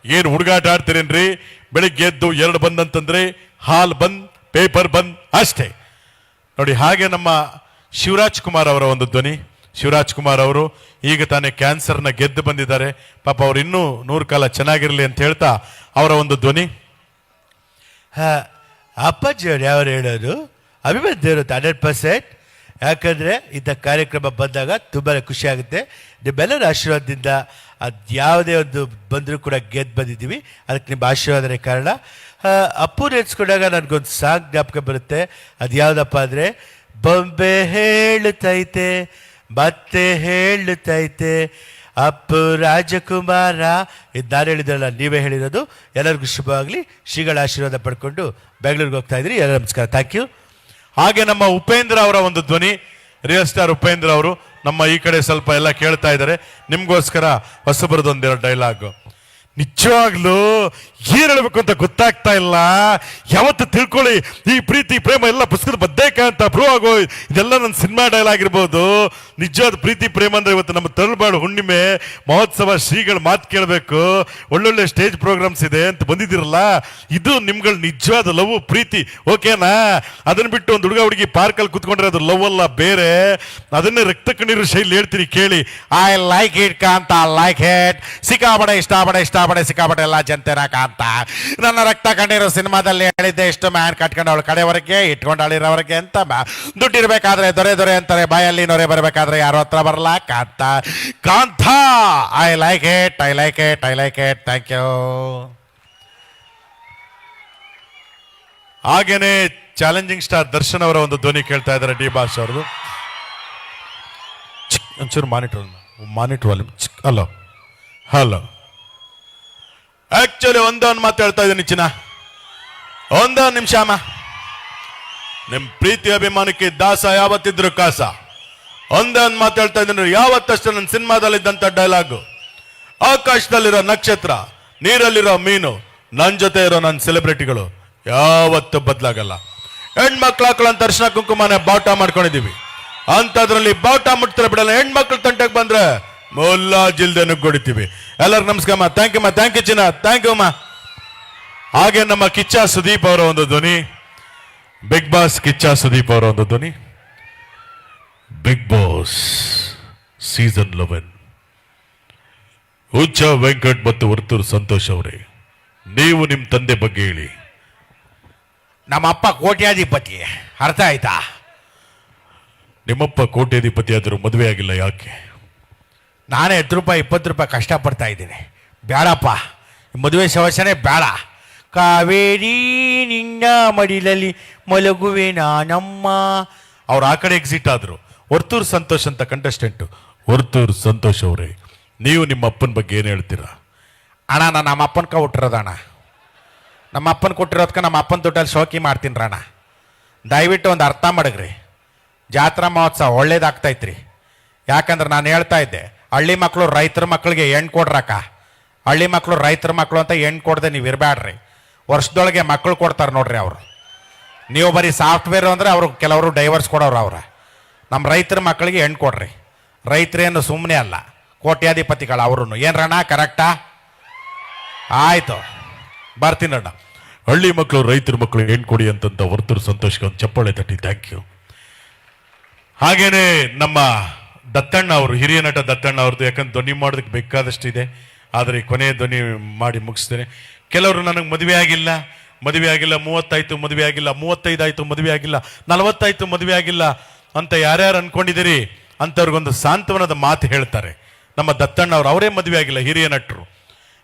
ಏನು ಹುಡುಗಾಟ ಆಡ್ತೀರೇನ್ರಿ? ಬೆಳಿಗ್ಗೆ ಎದ್ದು 2 ಬಂದ್ ಅಂತಂದ್ರೆ ಹಾಲ್ ಬಂದ್, ಪೇಪರ್ ಬಂದ್ ಅಷ್ಟೇ ನೋಡಿ. ಹಾಗೆ ನಮ್ಮ ಶಿವರಾಜ್ ಕುಮಾರ್ ಅವರ ಒಂದು ಧ್ವನಿ. ಶಿವರಾಜ್ ಕುಮಾರ್ ಅವರು ಈಗ ತಾನೇ ಕ್ಯಾನ್ಸರ್ನ ಗೆದ್ದು ಬಂದಿದ್ದಾರೆ. ಪಾಪ ಅವ್ರು ಇನ್ನೂ 100 ಕಾಲ ಚೆನ್ನಾಗಿರ್ಲಿ ಅಂತ ಹೇಳ್ತಾ ಅವರ ಒಂದು ಧ್ವನಿ. ಅಪ್ಪಾಜಿಯವ್ರು ಯಾರು ಹೇಳೋದು ಅಭಿವೃದ್ಧಿ ಇರುತ್ತೆ 100%. ಯಾಕಂದರೆ ಇಂಥ ಕಾರ್ಯಕ್ರಮ ಬಂದಾಗ ತುಂಬಾ ಖುಷಿ ಆಗುತ್ತೆ. ನಿಮ್ಮೆಲ್ಲರ ಆಶೀರ್ವಾದದಿಂದ ಅದು ಯಾವುದೇ ಒಂದು ಬಂದರೂ ಕೂಡ ಗೆದ್ದು ಬಂದಿದ್ದೀವಿ. ಅದಕ್ಕೆ ನಿಮ್ಮ ಆಶೀರ್ವಾದನೇ ಕಾರಣ. ಅಪ್ಪು ನೆನೆಸ್ಕೊಂಡಾಗ ನನಗೊಂದು ಸಾಂಗ್ ಜ್ಞಾಪಕ ಬರುತ್ತೆ. ಅದು ಯಾವುದಪ್ಪ ಅಂದರೆ, ಬೊಂಬೆ ಹೇಳುತ್ತೈತೆ ಮತ್ತೆ ಹೇಳುತ್ತೈತೆ ಅಪ್ಪು ರಾಜಕುಮಾರ. ಇದು ನಾನು ಹೇಳಿದ್ರಲ್ಲ, ನೀವೇ ಹೇಳಿರೋದು. ಎಲ್ಲರಿಗೂ ಶುಭವಾಗಲಿ. ಶ್ರೀಗಳ ಆಶೀರ್ವಾದ ಪಡ್ಕೊಂಡು ಬೆಂಗಳೂರಿಗೆ ಹೋಗ್ತಾ ಇದ್ರಿ. ಎಲ್ಲ ನಮಸ್ಕಾರ, ಥ್ಯಾಂಕ್ ಯು. ಹಾಗೆ ನಮ್ಮ ಉಪೇಂದ್ರ ಅವರ ಒಂದು ಧ್ವನಿ. ರಿಯಲ್ ಸ್ಟಾರ್ ಉಪೇಂದ್ರ ಅವರು ನಮ್ಮ ಈ ಕಡೆ ಸ್ವಲ್ಪ ಎಲ್ಲ ಕೇಳ್ತಾ ಇದ್ದಾರೆ. ನಿಮ್ಗೋಸ್ಕರ ಹೊಸಬರದು 1-2 ಡೈಲಾಗ್. ನಿಜವಾಗ್ಲೂ ಏನ್ ಹೇಳ್ಬೇಕು ಅಂತ ಗೊತ್ತಾಗ್ತಾ ಇಲ್ಲ. ಯಾವತ್ತು ತಿಳ್ಕೊಳ್ಳಿ, ಈ ಪ್ರೀತಿ ಪ್ರೇಮ ಎಲ್ಲ ಪುಸ್ತಕದ ಬದ್ದೇಕ ಅಂತ ಪ್ರೂವ್ ಆಗೋ ಇದೆಲ್ಲ ನನ್ನ ಸಿನಿಮಾ ಡೈಲಾಗ್ ಇರ್ಬೋದು. ನಿಜವಾದ ಪ್ರೀತಿ ಪ್ರೇಮ ಅಂದ್ರೆ ಇವತ್ತು ನಮ್ಮ ತರಳುಬಾಳು ಹುಣ್ಣಿಮೆ ಮಹೋತ್ಸವ ಶ್ರೀಗಳ ಮಾತು ಕೇಳಬೇಕು, ಒಳ್ಳೊಳ್ಳೆ ಸ್ಟೇಜ್ ಪ್ರೋಗ್ರಾಮ್ಸ್ ಇದೆ ಅಂತ ಬಂದಿದ್ದೀರಲ್ಲ, ಇದು ನಿಮ್ಗಳ ನಿಜವಾದ ಲವ್ ಪ್ರೀತಿ. ಓಕೆನಾ? ಅದನ್ನ ಬಿಟ್ಟು ಒಂದು ಹುಡುಗಿ ಪಾರ್ಕಲ್ಲಿ ಕುತ್ಕೊಂಡ್ರೆ ಅದು ಲವ್ ಅಲ್ಲ, ಬೇರೆ. ಅದನ್ನೇ ರಕ್ತ ಕಣ್ಣೀರು ಶೈಲಿ ಹೇಳ್ತೀನಿ ಕೇಳಿ. I like it Kantha, like it. ಸಿಕ್ಕಾಪಡೆ ಇಷ್ಟಪಡೆ ಸಿಕ್ಕಾಪಡೆ ಎಲ್ಲ ಜನತೆನ ಕಾಂತ. ನನ್ನ ರಕ್ತ ಕಣ್ಣೀರು ಸಿನಿಮಾದಲ್ಲಿ ಹೇಳಿದ್ದೆ, ಎಷ್ಟು ಮ್ಯಾನ್ ಕಟ್ಕೊಂಡು ಅವಳ ಕಡೆವರೆಗೆ ಇಟ್ಕೊಂಡು ಅಳಿರೋವರೆಗೆ ಅಂತ. ದುಡ್ಡಿರ್ಬೇಕಾದ್ರೆ ದೊರೆ ಅಂತಾರೆ, ಬಾಯಲ್ಲಿ ನೊರೆ ಬರಬೇಕಾದ್ರೆ ಯಾರೋ ಹತ್ರ ಬರಲ್ಲ Kantha. I like it. Thank you. ಹಾಗೇನೆ ಚಾಲೆಂಜಿಂಗ್ ಸ್ಟಾರ್ ದರ್ಶನ್ ಅವರ ಒಂದು ಧ್ವನಿ ಕೇಳ್ತಾ ಇದ್ದಾರೆ. ಡಿ ಬಾಸ್ ಅವ್ರದ್ದು. ಒಂಚೂರು ಮಾನಿಟರ್ ವಾಲ್ಯೂಮ್. ಹಲೋ. ಆಕ್ಚುಲಿ ಒಂದೊಂದು ಮಾತು ಹೇಳ್ತಾ ಇದ್ದೀನಿ ಚಿನ್ನ, ಒಂದೊಂದು ನಿಮಿಷ ಅಮ್ಮ. ನಿಮ್ ಪ್ರೀತಿ ಅಭಿಮಾನಕ್ಕೆ ದಾಸ ಯಾವತ್ತಿದ್ರು ಕಾಸ. ಒಂದೊಂದು ಮಾತು ಹೇಳ್ತಾ ಇದ್ದೀನಿ. ಯಾವತ್ತಷ್ಟು ನನ್ನ ಸಿನಿಮಾದಲ್ಲಿದ್ದಂಥ ಡೈಲಾಗು, ಆಕಾಶದಲ್ಲಿರೋ ನಕ್ಷತ್ರ, ನೀರಲ್ಲಿರೋ ಮೀನು, ನನ್ನ ಜೊತೆ ಇರೋ ನನ್ನ ಸೆಲೆಬ್ರಿಟಿಗಳು ಯಾವತ್ತು ಬದಲಾಗಲ್ಲ. ಹೆಣ್ಮಕ್ಳು ಹಾಕೊಳ್ಳೋ ಅರ್ಶಿನ ಕುಂಕುಮನೆ ಬಾವುಟ ಮಾಡ್ಕೊಂಡಿದೀವಿ. ಅಂತದ್ರಲ್ಲಿ ಬಾವುಟ ಮುಟ್ತಾರೆ ಬಿಡಲ್ಲ. ಹೆಣ್ಮಕ್ಳು ತಂಟಕ್ಕೆ ಬಂದ್ರೆ ಮೊಲ್ಲಾಜಿಲ್ದೆ ನುಗ್ಗೊಡಿತೀವಿ. ಎಲ್ಲರಿಗೂ ನಮಸ್ಕಾರ. ಥ್ಯಾಂಕ್ ಯು ಚಿನ್ನ, ಥ್ಯಾಂಕ್ ಯು ಅಮ್ಮ. ಹಾಗೆ ನಮ್ಮ ಕಿಚ್ಚ ಸುದೀಪ್ ಅವರ ಒಂದು ಧ್ವನಿ. ಬಿಗ್ ಬಾಸ್ ಕಿಚ್ಚ ಸುದೀಪ್ ಅವರ ಒಂದು ಧ್ವನಿ. Bigg Boss season 11. Huccha Venkat ಮತ್ತು ವರ್ತೂರು ಸಂತೋಷ್ ಅವರೇ, ನೀವು ನಿಮ್ಮ ತಂದೆ ಬಗ್ಗೆ ಹೇಳಿ. ನಮ್ಮಪ್ಪ ಕೋಟ್ಯಾಧಿಪತಿ, ಅರ್ಥ ಆಯ್ತಾ? ನಿಮ್ಮಪ್ಪ ಕೋಟ್ಯಾಧಿಪತಿ ಆದರೂ ಮದುವೆ ಆಗಿಲ್ಲ, ಯಾಕೆ? ನಾನೇ 10 ರೂಪಾಯಿ 20 ರೂಪಾಯಿ ಕಷ್ಟಪಡ್ತಾ ಇದ್ದೀನಿ. ಬೇಡಪ್ಪ, ಮದುವೆ ಸಮಸ್ಯೆನೇ ಬೇಡ. ಕಾವೇರಿ ನಿನ್ನ ಮಡಿಲಲ್ಲಿ ಮಲಗುವೆ ನಾನಮ್ಮ. ಅವ್ರು ಆ ಕಡೆ ಎಕ್ಸಿಟ್ ಆದ್ರು. ವರ್ತೂರು ಸಂತೋಷ್ ಅಂತ ಕಂಟೆಸ್ಟೆಂಟು. ವರ್ತೂರು ಸಂತೋಷ್ ಅವರೇ, ನೀವು ನಿಮ್ಮ ಅಪ್ಪನ ಬಗ್ಗೆ ಏನು ಹೇಳ್ತೀರಾ? ಅಣ್ಣ, ನಾನು ನಮ್ಮ ಅಪ್ಪನ ಹುಟ್ಟಿರೋದಣ್ಣ. ನಮ್ಮ ಅಪ್ಪನ ಕೊಟ್ಟಿರೋದಕ್ಕೆ ನಮ್ಮ ಅಪ್ಪನ ದುಡ್ಡಲ್ಲಿ ಶೋಕಿ ಮಾಡ್ತೀನಿ ರಣ್ಣ. ದಯವಿಟ್ಟು ಒಂದು ಅರ್ಥ ಮಾಡಗ್ರಿ. ಜಾತ್ರಾ ಮಹೋತ್ಸವ ಒಳ್ಳೇದಾಗ್ತೈತ್ರಿ. ಯಾಕಂದ್ರೆ ನಾನು ಹೇಳ್ತಾ ಇದ್ದೆ, ಹಳ್ಳಿ ಮಕ್ಕಳು ರೈತರ ಮಕ್ಕಳಿಗೆ ಹೆಣ್ಣು ಕೊಡ್ರಕ್ಕ. ಹಳ್ಳಿ ಮಕ್ಕಳು ರೈತರ ಮಕ್ಕಳು ಅಂತ ಹೆಣ್ಣು ಕೊಡದೆ ನೀವು ಇರಬೇಡ್ರಿ. ವರ್ಷದೊಳಗೆ ಮಕ್ಕಳು ಕೊಡ್ತಾರೆ ನೋಡ್ರಿ ಅವರು. ನೀವು ಬರೀ ಸಾಫ್ಟ್ವೇರ್ ಅಂದರೆ ಅವರು ಕೆಲವರು ಡೈವರ್ಸ್ ಕೊಡೋರು. ನಮ್ಮ ರೈತರ ಮಕ್ಕಳಿಗೆ ಹೆಣ್ಣು ಕೊಡ್ರಿ. ರೈತರೇನು ಸುಮ್ಮನೆ ಅಲ್ಲ, ಕೋಟ್ಯಾಧಿಪತಿಗಳು ಅವರು. ಏನ್ರಣ್ಣ, ಕರೆಕ್ಟಾ? ಆಯಿತು, ಬರ್ತೀನಿ ಅಣ್ಣ. ಹಳ್ಳಿ ಮಕ್ಕಳು ರೈತರ ಮಕ್ಕಳು ಹೆಣ್ಣು ಕೊಡಿ ಅಂತಂತ ವರ್ತೂರು ಸಂತೋಷ್ಗೆ ಒಂದು ಚಪ್ಪಾಳೆ ತಟ್ಟಿ ಥ್ಯಾಂಕ್ ಯು. ಹಾಗೇನೆ ನಮ್ಮ ದತ್ತಣ್ಣ ಅವರು, ಹಿರಿಯ ನಟ ದತ್ತಣ್ಣ ಅವ್ರದ್ದು. ಯಾಕಂದ್ರೆ ಧ್ವನಿ ಮಾಡೋದಕ್ಕೆ ಬೇಕಾದಷ್ಟು ಇದೆ, ಆದರೆ ಕೊನೆಯ ಧ್ವನಿ ಮಾಡಿ ಮುಗಿಸ್ತೇನೆ. ಕೆಲವರು ನನಗೆ ಮದುವೆ ಆಗಿಲ್ಲ 30 ಆಯ್ತು ಮದುವೆ ಆಗಿಲ್ಲ, 35 ಆಯ್ತು ಮದುವೆ ಆಗಿಲ್ಲ, 40 ಆಯ್ತು ಮದುವೆ ಆಗಿಲ್ಲ ಅಂತ ಯಾರ್ಯಾರು ಅನ್ಕೊಂಡಿದ್ದೀರಿ ಅಂಥವ್ರಿಗೊಂದು ಸಾಂತ್ವನದ ಮಾತು ಹೇಳ್ತಾರೆ. ನಮ್ಮ ದತ್ತಣ್ಣವ್ರು, ಅವರೇ ಮದುವೆ ಆಗಿಲ್ಲ, ಹಿರಿಯ ನಟರು.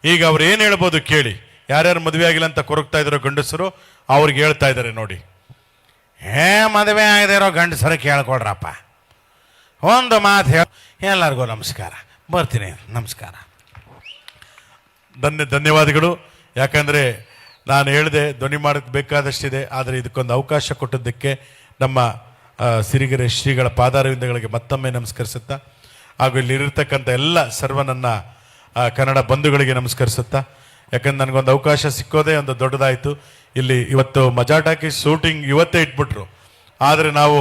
ಈಗ ಅವ್ರು ಏನು ಹೇಳ್ಬೋದು ಕೇಳಿ. ಯಾರ್ಯಾರು ಮದುವೆ ಆಗಿಲ್ಲ ಅಂತ ಕೊರಗ್ತಾ ಇದ್ದಾರೋ ಗಂಡಸರು, ಅವ್ರಿಗೆ ಹೇಳ್ತಾ ಇದ್ದಾರೆ ನೋಡಿ. ಮದುವೆ ಆಗದೆ ಇರೋ ಗಂಡಸರು ಕೇಳ್ಕೊಳ್ರಪ್ಪ, ಒಂದು ಮಾತು ಎಲ್ಲರಿಗೂ ನಮಸ್ಕಾರ, ಬರ್ತೀನಿ, ನಮಸ್ಕಾರ. ಧನ್ಯವಾದಗಳು. ಯಾಕಂದರೆ ನಾನು ಹೇಳಿದೆ ಧ್ವನಿ ಮಾಡೋಕ್ಕೆ ಬೇಕಾದಷ್ಟಿದೆ, ಆದರೆ ಇದಕ್ಕೊಂದು ಅವಕಾಶ ಕೊಟ್ಟದ್ದಕ್ಕೆ ನಮ್ಮ ಸಿರಿಗೆರೆ ಶ್ರೀಗಳ ಪಾದಾರವಿಂದಗಳಿಗೆ ಮತ್ತೊಮ್ಮೆ ನಮಸ್ಕರಿಸುತ್ತಾ, ಹಾಗೂ ಇಲ್ಲಿರತಕ್ಕಂಥ ಎಲ್ಲ ಸರ್ವ ನನ್ನ ಕನ್ನಡ ಬಂಧುಗಳಿಗೆ ನಮಸ್ಕರಿಸುತ್ತಾ. ಯಾಕಂದ್ರೆ ನನಗೊಂದು ಅವಕಾಶ ಸಿಕ್ಕೋದೇ ಒಂದು ದೊಡ್ಡದಾಯಿತು. ಇಲ್ಲಿ ಇವತ್ತು ಮಜಾಟಾಕಿ ಶೂಟಿಂಗ್ ಇವತ್ತೇ ಇಟ್ಬಿಟ್ರು, ಆದರೆ ನಾವು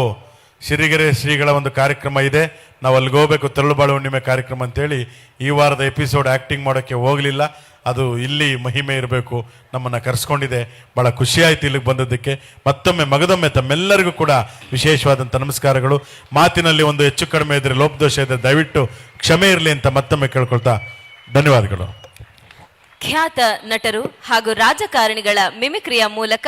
ಸಿರಿಗೆರೆ ಶ್ರೀಗಳ ಒಂದು ಕಾರ್ಯಕ್ರಮ ಇದೆ, ನಾವು ಅಲ್ಲಿಗೆ ಹೋಗ್ಬೇಕು, ತರಳುಬಾಳು ಹುಣ್ಣಿಮೆ ಕಾರ್ಯಕ್ರಮ ಅಂತೇಳಿ ಈ ವಾರದ ಎಪಿಸೋಡ್ ಆ್ಯಕ್ಟಿಂಗ್ ಮಾಡೋಕ್ಕೆ ಹೋಗಲಿಲ್ಲ. ಅದು ಇಲ್ಲಿ ಮಹಿಮೆ ಇರಬೇಕು, ನಮ್ಮನ್ನು ಕರೆಸ್ಕೊಂಡಿದೆ. ಭಾಳ ಖುಷಿಯಾಯಿತು ಇಲ್ಲಿಗೆ ಬಂದದ್ದಕ್ಕೆ. ಮತ್ತೊಮ್ಮೆ ಮಗದೊಮ್ಮೆ ತಮ್ಮೆಲ್ಲರಿಗೂ ಕೂಡ ವಿಶೇಷವಾದಂಥ ನಮಸ್ಕಾರಗಳು. ಮಾತಿನಲ್ಲಿ ಒಂದು ಹೆಚ್ಚು ಕಡಿಮೆ ಇದ್ದರೆ, ಲೋಪದೋಷ ಇದ್ದರೆ ದಯವಿಟ್ಟು ಕ್ಷಮೆ ಇರಲಿ ಅಂತ ಮತ್ತೊಮ್ಮೆ ಕೇಳ್ಕೊಳ್ತಾ ಧನ್ಯವಾದಗಳು. ಖ್ಯಾತ ನಟರು ಹಾಗೂ ರಾಜಕಾರಣಿಗಳ ಮಿಮಿಕ್ರಿಯ ಮೂಲಕ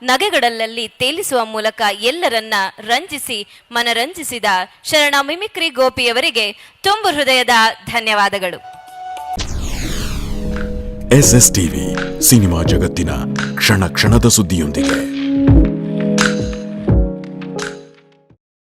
ನಗೆಗಡಲಲ್ಲಿ ತೇಲಿಸುವ ಮೂಲಕ ಎಲ್ಲರನ್ನ ರಂಜಿಸಿ ಮನರಂಜಿಸಿದ ಶರಣ ಮಿಮಿಕ್ರಿ ಗೋಪಿಯವರಿಗೆ ತುಂಬು ಹೃದಯದ ಧನ್ಯವಾದಗಳು. SSTV ಸಿನಿಮಾ ಜಗತ್ತಿನ ಕ್ಷಣ ಕ್ಷಣದ ಸುದ್ದಿಯೊಂದಿಗೆ.